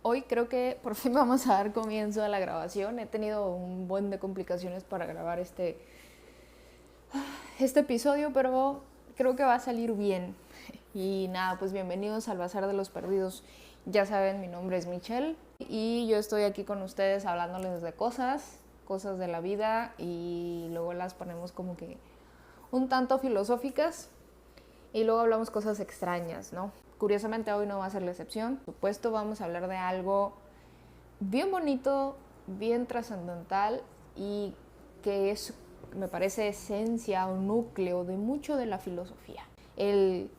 hoy creo que por fin vamos a dar comienzo a la grabación. He tenido un buen de complicaciones para grabar este episodio, pero creo que va a salir bien. Y nada, pues bienvenidos al Bazar de los Perdidos. Ya saben, mi nombre es Michelle y yo estoy aquí con ustedes hablándoles de cosas de la vida, y luego las ponemos como que un tanto filosóficas y luego hablamos cosas extrañas, ¿no? Curiosamente hoy no va a ser la excepción. Por supuesto, vamos a hablar de algo bien bonito, bien trascendental, y que es, me parece, esencia o núcleo de mucho de la filosofía. El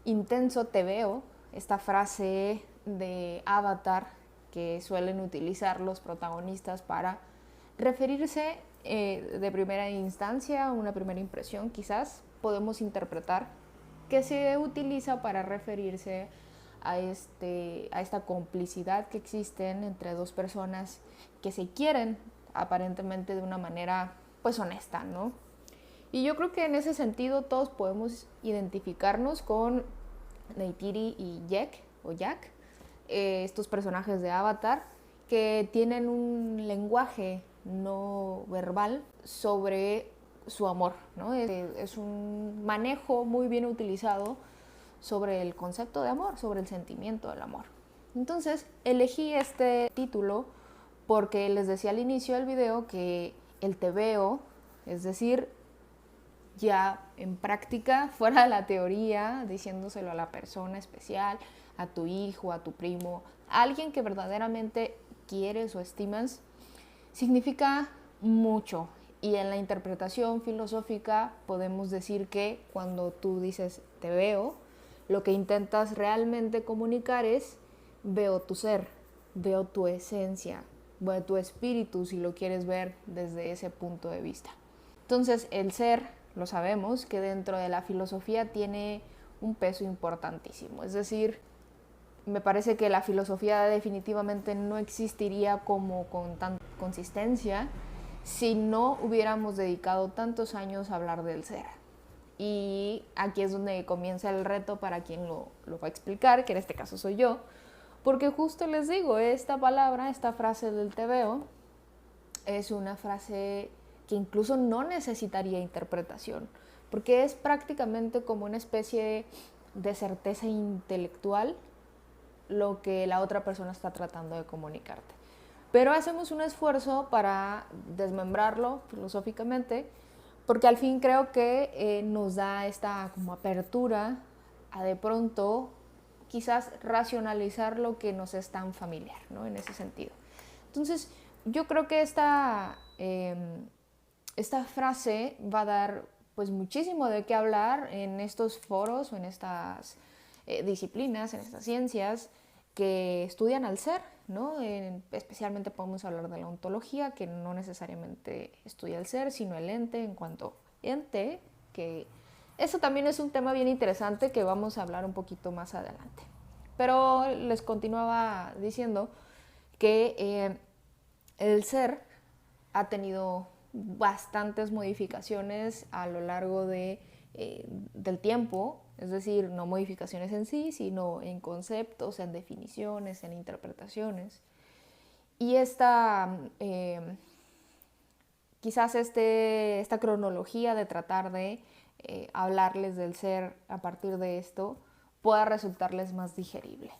intenso te veo, esta frase de Avatar que suelen utilizar los protagonistas para referirse de primera instancia, una primera impresión quizás, podemos interpretar que se utiliza para referirse a esta complicidad que existen entre dos personas que se quieren aparentemente de una manera pues honesta, ¿no? Y yo creo que en ese sentido todos podemos identificarnos con Neytiri y Jack, estos personajes de Avatar que tienen un lenguaje no verbal sobre su amor, ¿no? Es un manejo muy bien utilizado sobre el concepto de amor, sobre el sentimiento del amor. Entonces elegí este título porque les decía al inicio del video que el tebeo, es decir, ya en práctica, fuera de la teoría, diciéndoselo a la persona especial, a tu hijo, a tu primo, a alguien que verdaderamente quieres o estimas, significa mucho. Y en la interpretación filosófica podemos decir que cuando tú dices te veo, lo que intentas realmente comunicar es veo tu ser, veo tu esencia, veo tu espíritu, si lo quieres ver desde ese punto de vista. Entonces el ser, lo sabemos, que dentro de la filosofía tiene un peso importantísimo. Es decir, me parece que la filosofía definitivamente no existiría como con tanta consistencia si no hubiéramos dedicado tantos años a hablar del ser. Y aquí es donde comienza el reto para quien lo va a explicar, que en este caso soy yo, porque justo les digo, esta palabra, esta frase del tebeo, es una frase que incluso no necesitaría interpretación, porque es prácticamente como una especie de certeza intelectual lo que la otra persona está tratando de comunicarte. Pero hacemos un esfuerzo para desmembrarlo filosóficamente, porque al fin creo que nos da esta como apertura a de pronto quizás racionalizar lo que nos es tan familiar, ¿no? En ese sentido. Entonces, yo creo que esta frase va a dar pues muchísimo de qué hablar en estos foros o en estas disciplinas, en estas ciencias que estudian al ser, ¿no? Especialmente podemos hablar de la ontología, que no necesariamente estudia el ser, sino el ente en cuanto ente, que eso también es un tema bien interesante que vamos a hablar un poquito más adelante. Pero les continuaba diciendo que el ser ha tenido bastantes modificaciones a lo largo del tiempo, es decir, no modificaciones en sí, sino en conceptos, en definiciones, en interpretaciones. Y quizás esta cronología de tratar de hablarles del ser a partir de esto pueda resultarles más digerible.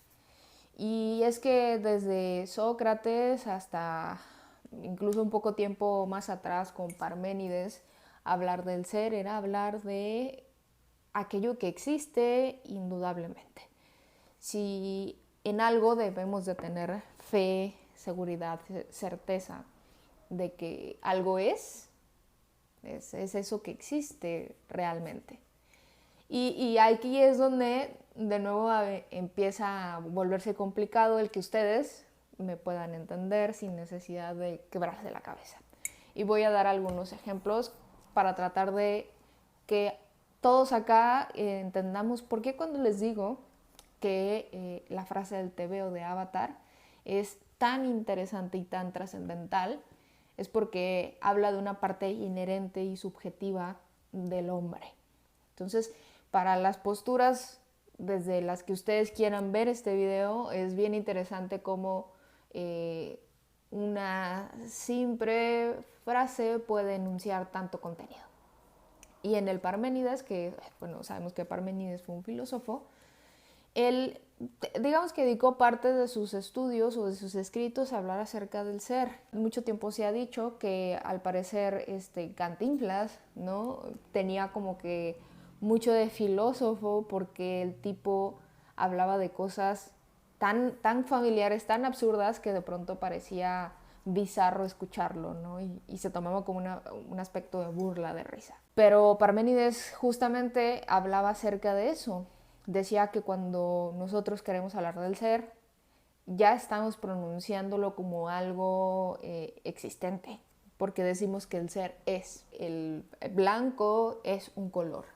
Y es que desde Sócrates hasta incluso un poco tiempo más atrás con Parménides, hablar del ser era hablar de aquello que existe indudablemente. Si en algo debemos de tener fe, seguridad, certeza de que algo es eso que existe realmente. Y aquí es donde de nuevo empieza a volverse complicado el que ustedes me puedan entender sin necesidad de quebrarse la cabeza. Y voy a dar algunos ejemplos para tratar de que todos acá entendamos por qué cuando les digo que la frase del TVO de Avatar es tan interesante y tan trascendental, es porque habla de una parte inherente y subjetiva del hombre. Entonces, para las posturas desde las que ustedes quieran ver este video, es bien interesante cómo una simple frase puede enunciar tanto contenido. Y en el Parménides, que bueno, sabemos que Parménides fue un filósofo, él, digamos que dedicó parte de sus estudios o de sus escritos a hablar acerca del ser. Mucho tiempo se ha dicho que al parecer Cantinflas, ¿no?, tenía como que mucho de filósofo porque el tipo hablaba de cosas tan familiares, tan absurdas que de pronto parecía bizarro escucharlo, ¿no? Y se tomaba como un aspecto de burla, de risa. Pero Parménides justamente hablaba acerca de eso. Decía que cuando nosotros queremos hablar del ser, ya estamos pronunciándolo como algo existente, porque decimos que el ser es. El blanco es un color,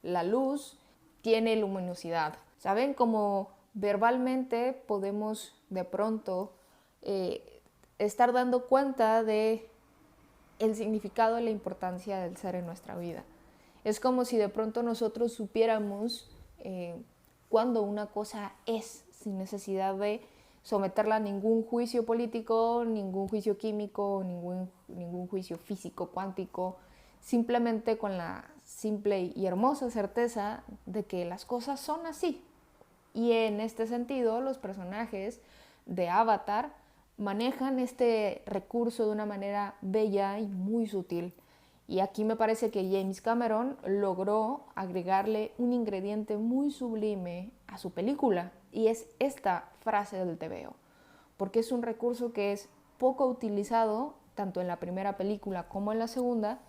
la luz tiene luminosidad. ¿Saben? Como verbalmente podemos de pronto estar dando cuenta de el significado y la importancia del ser en nuestra vida. Es como si de pronto nosotros supiéramos cuando una cosa es, sin necesidad de someterla a ningún juicio político, ningún juicio químico, ningún juicio físico, cuántico, simplemente con la simple y hermosa certeza de que las cosas son así. Y en este sentido, los personajes de Avatar manejan este recurso de una manera bella y muy sutil. Y aquí me parece que James Cameron logró agregarle un ingrediente muy sublime a su película, y es esta frase del TVO, porque es un recurso que es poco utilizado tanto en la primera película como en la segunda,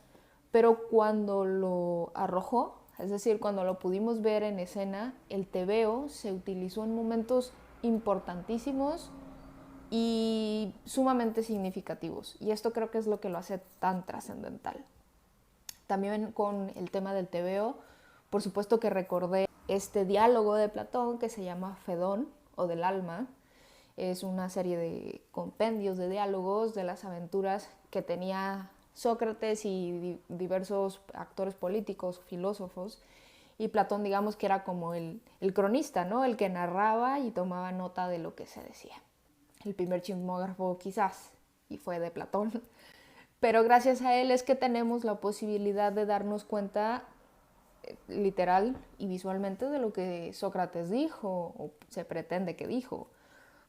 pero cuando lo arrojó, es decir, cuando lo pudimos ver en escena, el TVO se utilizó en momentos importantísimos y sumamente significativos, y esto creo que es lo que lo hace tan trascendental. También con el tema del TVO, por supuesto que recordé este diálogo de Platón que se llama Fedón o del alma. Es una serie de compendios de diálogos de las aventuras que tenía Sócrates y diversos actores políticos, filósofos, y Platón, digamos que era como el cronista, ¿no?, el que narraba y tomaba nota de lo que se decía. El primer chismógrafo quizás, y fue de Platón. Pero gracias a él es que tenemos la posibilidad de darnos cuenta literal y visualmente de lo que Sócrates dijo o se pretende que dijo.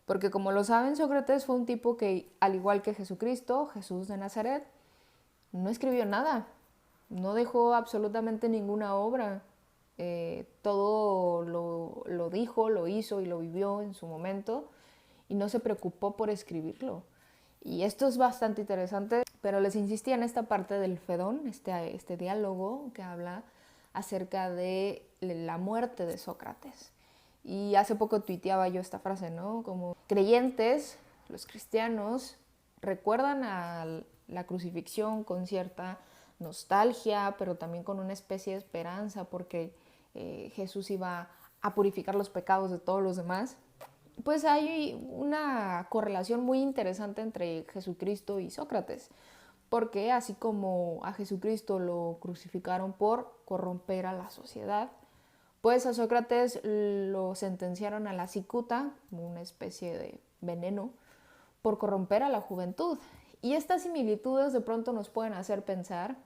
Porque como lo saben, Sócrates fue un tipo que, al igual que Jesucristo, Jesús de Nazaret, no escribió nada, no dejó absolutamente ninguna obra. Todo lo dijo, lo hizo y lo vivió en su momento y no se preocupó por escribirlo. Y esto es bastante interesante, pero les insistía en esta parte del Fedón, este diálogo que habla acerca de la muerte de Sócrates. Y hace poco tuiteaba yo esta frase, ¿no? Como creyentes, los cristianos, recuerdan a la crucifixión con cierta nostalgia, pero también con una especie de esperanza, porque Jesús iba a purificar los pecados de todos los demás. Pues hay una correlación muy interesante entre Jesucristo y Sócrates, porque así como a Jesucristo lo crucificaron por corromper a la sociedad, pues a Sócrates lo sentenciaron a la cicuta, una especie de veneno, por corromper a la juventud. Y estas similitudes de pronto nos pueden hacer pensar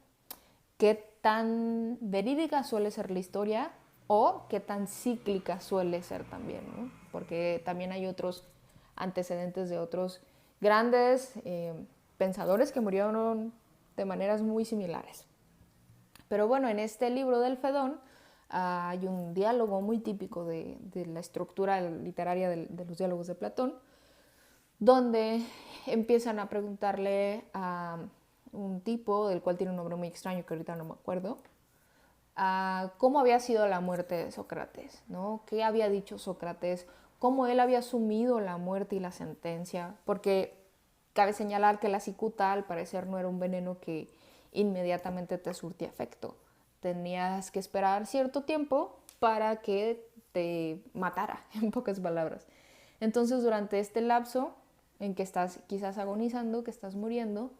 qué tan verídica suele ser la historia o qué tan cíclica suele ser también, ¿no? Porque también hay otros antecedentes de otros grandes pensadores que murieron de maneras muy similares. Pero bueno, en este libro del Fedón hay un diálogo muy típico de la estructura literaria de los diálogos de Platón, donde empiezan a preguntarle a un tipo, del cual tiene un nombre muy extraño que ahorita no me acuerdo, a cómo había sido la muerte de Sócrates, ¿no? ¿Qué había dicho Sócrates? ¿Cómo él había asumido la muerte y la sentencia? Porque cabe señalar que la cicuta al parecer no era un veneno que inmediatamente te surtía efecto. Tenías que esperar cierto tiempo para que te matara, en pocas palabras. Entonces, durante este lapso en que estás quizás agonizando, que estás muriendo,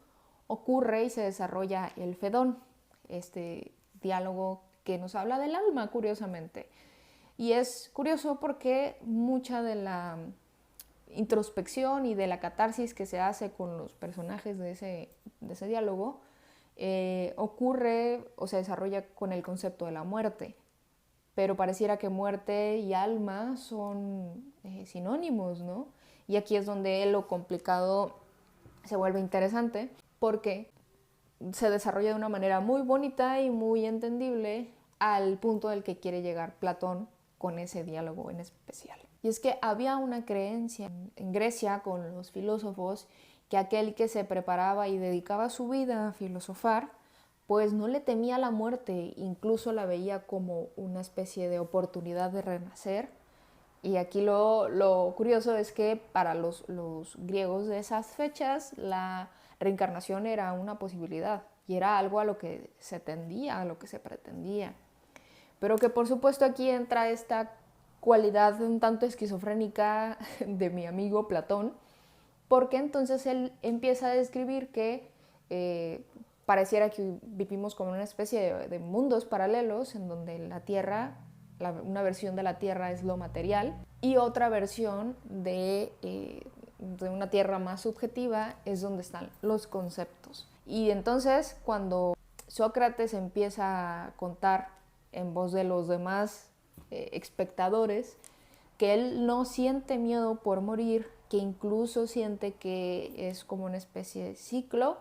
ocurre y se desarrolla el Fedón, este diálogo que nos habla del alma, curiosamente. Y es curioso porque mucha de la introspección y de la catarsis que se hace con los personajes de ese diálogo ocurre o se desarrolla con el concepto de la muerte. Pero pareciera que muerte y alma son sinónimos, ¿no? Y aquí es donde lo complicado se vuelve interesante, porque se desarrolla de una manera muy bonita y muy entendible al punto del que quiere llegar Platón con ese diálogo en especial. Y es que había una creencia en Grecia con los filósofos que aquel que se preparaba y dedicaba su vida a filosofar, pues no le temía la muerte, incluso la veía como una especie de oportunidad de renacer. Y aquí lo curioso es que para los griegos de esas fechas la reencarnación era una posibilidad y era algo a lo que se tendía, a lo que se pretendía. Pero que por supuesto aquí entra esta cualidad un tanto esquizofrénica de mi amigo Platón, porque entonces él empieza a describir que pareciera que vivimos como una especie de mundos paralelos en donde la Tierra, una versión de la Tierra es lo material y otra versión de una Tierra más subjetiva es donde están los conceptos. Y entonces cuando Sócrates empieza a contar en voz de los demás espectadores que él no siente miedo por morir, que incluso siente que es como una especie de ciclo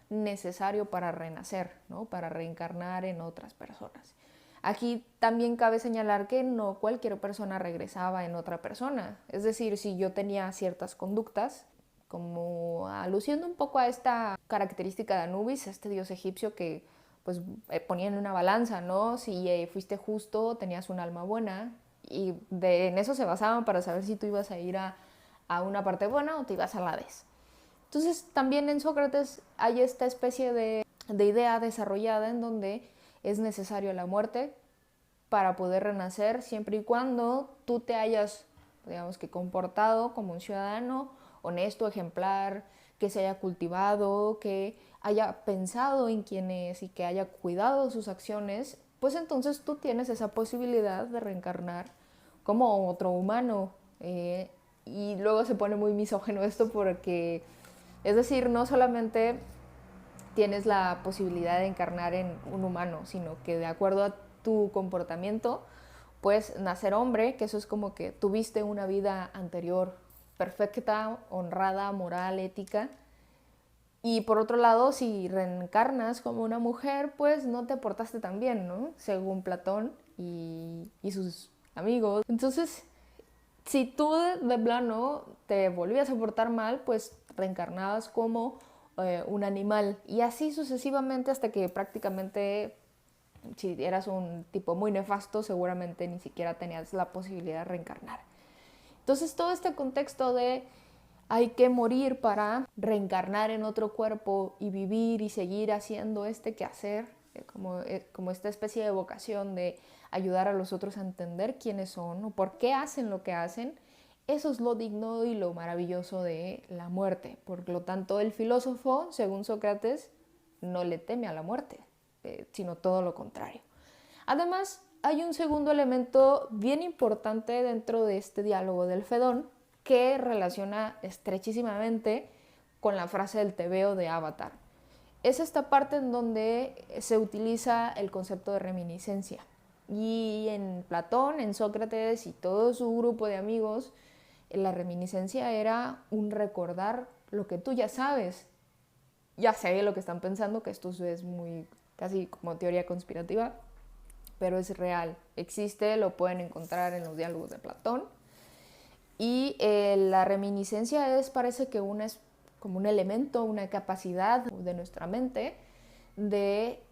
necesario para renacer, ¿no? Para reencarnar en otras personas. Aquí también cabe señalar que no cualquier persona regresaba en otra persona. Es decir, si yo tenía ciertas conductas, como aluciendo un poco a esta característica de Anubis, este dios egipcio que pues ponía en una balanza, ¿no? Si fuiste justo, tenías un alma buena, y en eso se basaban para saber si tú ibas a ir a una parte buena o te ibas a la des. Entonces también en Sócrates hay esta especie de idea desarrollada en donde es necesario la muerte para poder renacer, siempre y cuando tú te hayas, digamos, que comportado como un ciudadano honesto, ejemplar, que se haya cultivado, que haya pensado en quién es y que haya cuidado sus acciones, pues entonces tú tienes esa posibilidad de reencarnar como otro humano. Y luego se pone muy misógino esto porque, es decir, no solamente tienes la posibilidad de encarnar en un humano, sino que de acuerdo a tu comportamiento puedes nacer hombre, que eso es como que tuviste una vida anterior perfecta, honrada, moral, ética. Y por otro lado, si reencarnas como una mujer, pues no te portaste tan bien, ¿no? Según Platón y sus amigos. Entonces, si tú de plano te volvías a portar mal, pues reencarnabas como un animal. Y así sucesivamente hasta que prácticamente, si eras un tipo muy nefasto, seguramente ni siquiera tenías la posibilidad de reencarnar. Entonces todo este contexto de hay que morir para reencarnar en otro cuerpo y vivir y seguir haciendo este quehacer, como esta especie de vocación de ayudar a los otros a entender quiénes son o por qué hacen lo que hacen, eso es lo digno y lo maravilloso de la muerte. Por lo tanto, el filósofo, según Sócrates, no le teme a la muerte, sino todo lo contrario. Además, hay un segundo elemento bien importante dentro de este diálogo del Fedón que relaciona estrechísimamente con la frase del tebeo de Avatar. Es esta parte en donde se utiliza el concepto de reminiscencia. Y en Platón, en Sócrates y todo su grupo de amigos, la reminiscencia era un recordar lo que tú ya sabes. Ya sé lo que están pensando, que esto es muy casi como teoría conspirativa, pero es real, existe, lo pueden encontrar en los diálogos de Platón. Y la reminiscencia parece que es como un elemento, una capacidad de nuestra mente de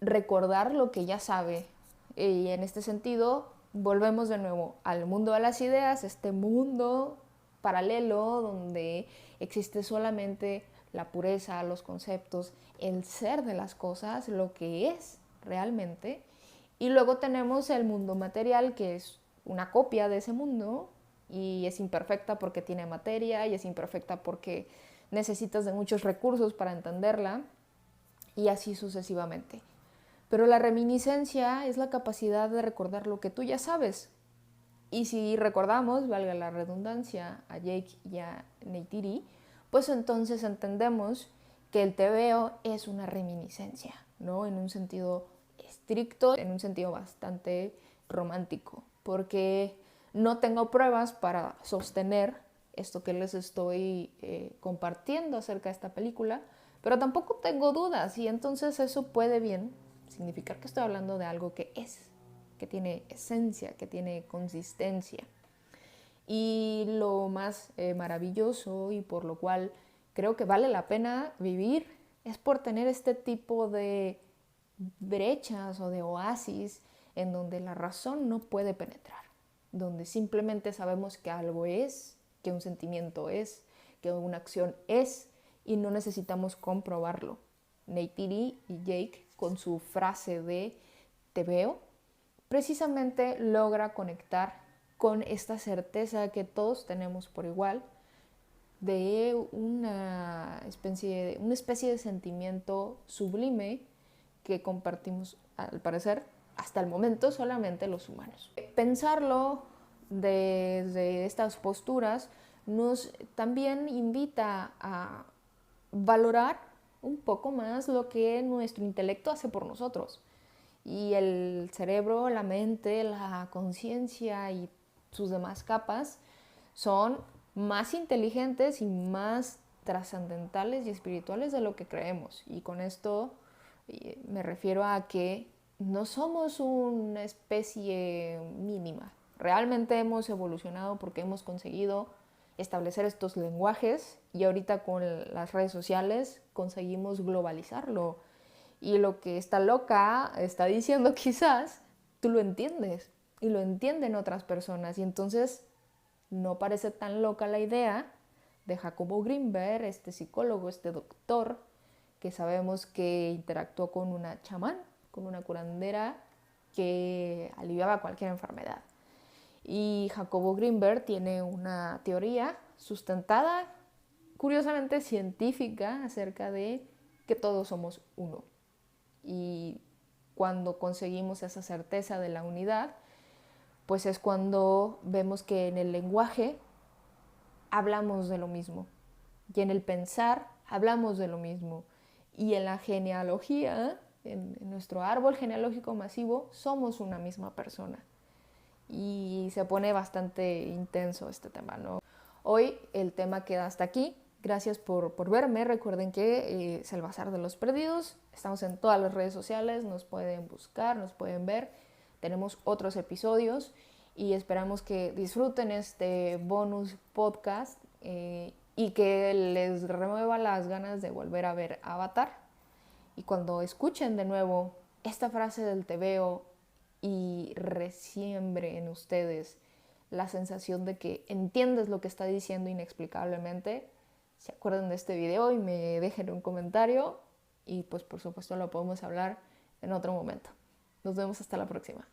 recordar lo que ya sabe. Y en este sentido, volvemos de nuevo al mundo de las ideas, este mundo paralelo donde existe solamente la pureza, los conceptos, el ser de las cosas, lo que es realmente. Y luego tenemos el mundo material, que es una copia de ese mundo y es imperfecta porque tiene materia y es imperfecta porque necesitas de muchos recursos para entenderla y así sucesivamente. Pero la reminiscencia es la capacidad de recordar lo que tú ya sabes. Y si recordamos, valga la redundancia, a Jake y a Neytiri, pues entonces entendemos que el tebeo es una reminiscencia, ¿no? En un sentido estricto, en un sentido bastante romántico, porque no tengo pruebas para sostener esto que les estoy compartiendo acerca de esta película, pero tampoco tengo dudas y entonces eso puede bien significar que estoy hablando de algo que es, que tiene esencia, que tiene consistencia. Y lo más maravilloso y por lo cual creo que vale la pena vivir es por tener este tipo de brechas o de oasis en donde la razón no puede penetrar, donde simplemente sabemos que algo es, que un sentimiento es, que una acción es y no necesitamos comprobarlo. Neytiri y Jake, con su frase de te veo, precisamente logra conectar con esta certeza que todos tenemos por igual de una especie de sentimiento sublime que compartimos, al parecer, hasta el momento solamente los humanos. Pensarlo desde estas posturas nos también invita a valorar un poco más lo que nuestro intelecto hace por nosotros. Y el cerebro, la mente, la conciencia y sus demás capas son más inteligentes y más trascendentales y espirituales de lo que creemos. Y con esto me refiero a que no somos una especie mínima. Realmente hemos evolucionado porque hemos conseguido establecer estos lenguajes y ahorita con las redes sociales conseguimos globalizarlo. Y lo que esta loca está diciendo quizás, tú lo entiendes y lo entienden otras personas. Y entonces no parece tan loca la idea de Jacobo Grinberg, este psicólogo, este doctor, que sabemos que interactuó con una chamán, con una curandera que aliviaba cualquier enfermedad. Y Jacobo Grinberg tiene una teoría sustentada, curiosamente científica, acerca de que todos somos uno. Y cuando conseguimos esa certeza de la unidad, pues es cuando vemos que en el lenguaje hablamos de lo mismo y en el pensar hablamos de lo mismo y en la genealogía, en nuestro árbol genealógico masivo, somos una misma persona y se pone bastante intenso este tema, ¿no? Hoy el tema queda hasta aquí. Gracias por verme. Recuerden que es el Bazar de los Perdidos. Estamos en todas las redes sociales, nos pueden buscar, nos pueden ver. Tenemos otros episodios y esperamos que disfruten este bonus podcast y que les remueva las ganas de volver a ver Avatar. Y cuando escuchen de nuevo esta frase del te veo y resiembre en ustedes la sensación de que entiendes lo que está diciendo inexplicablemente, se acuerden de este video y me dejen un comentario y pues por supuesto lo podemos hablar en otro momento. Nos vemos hasta la próxima.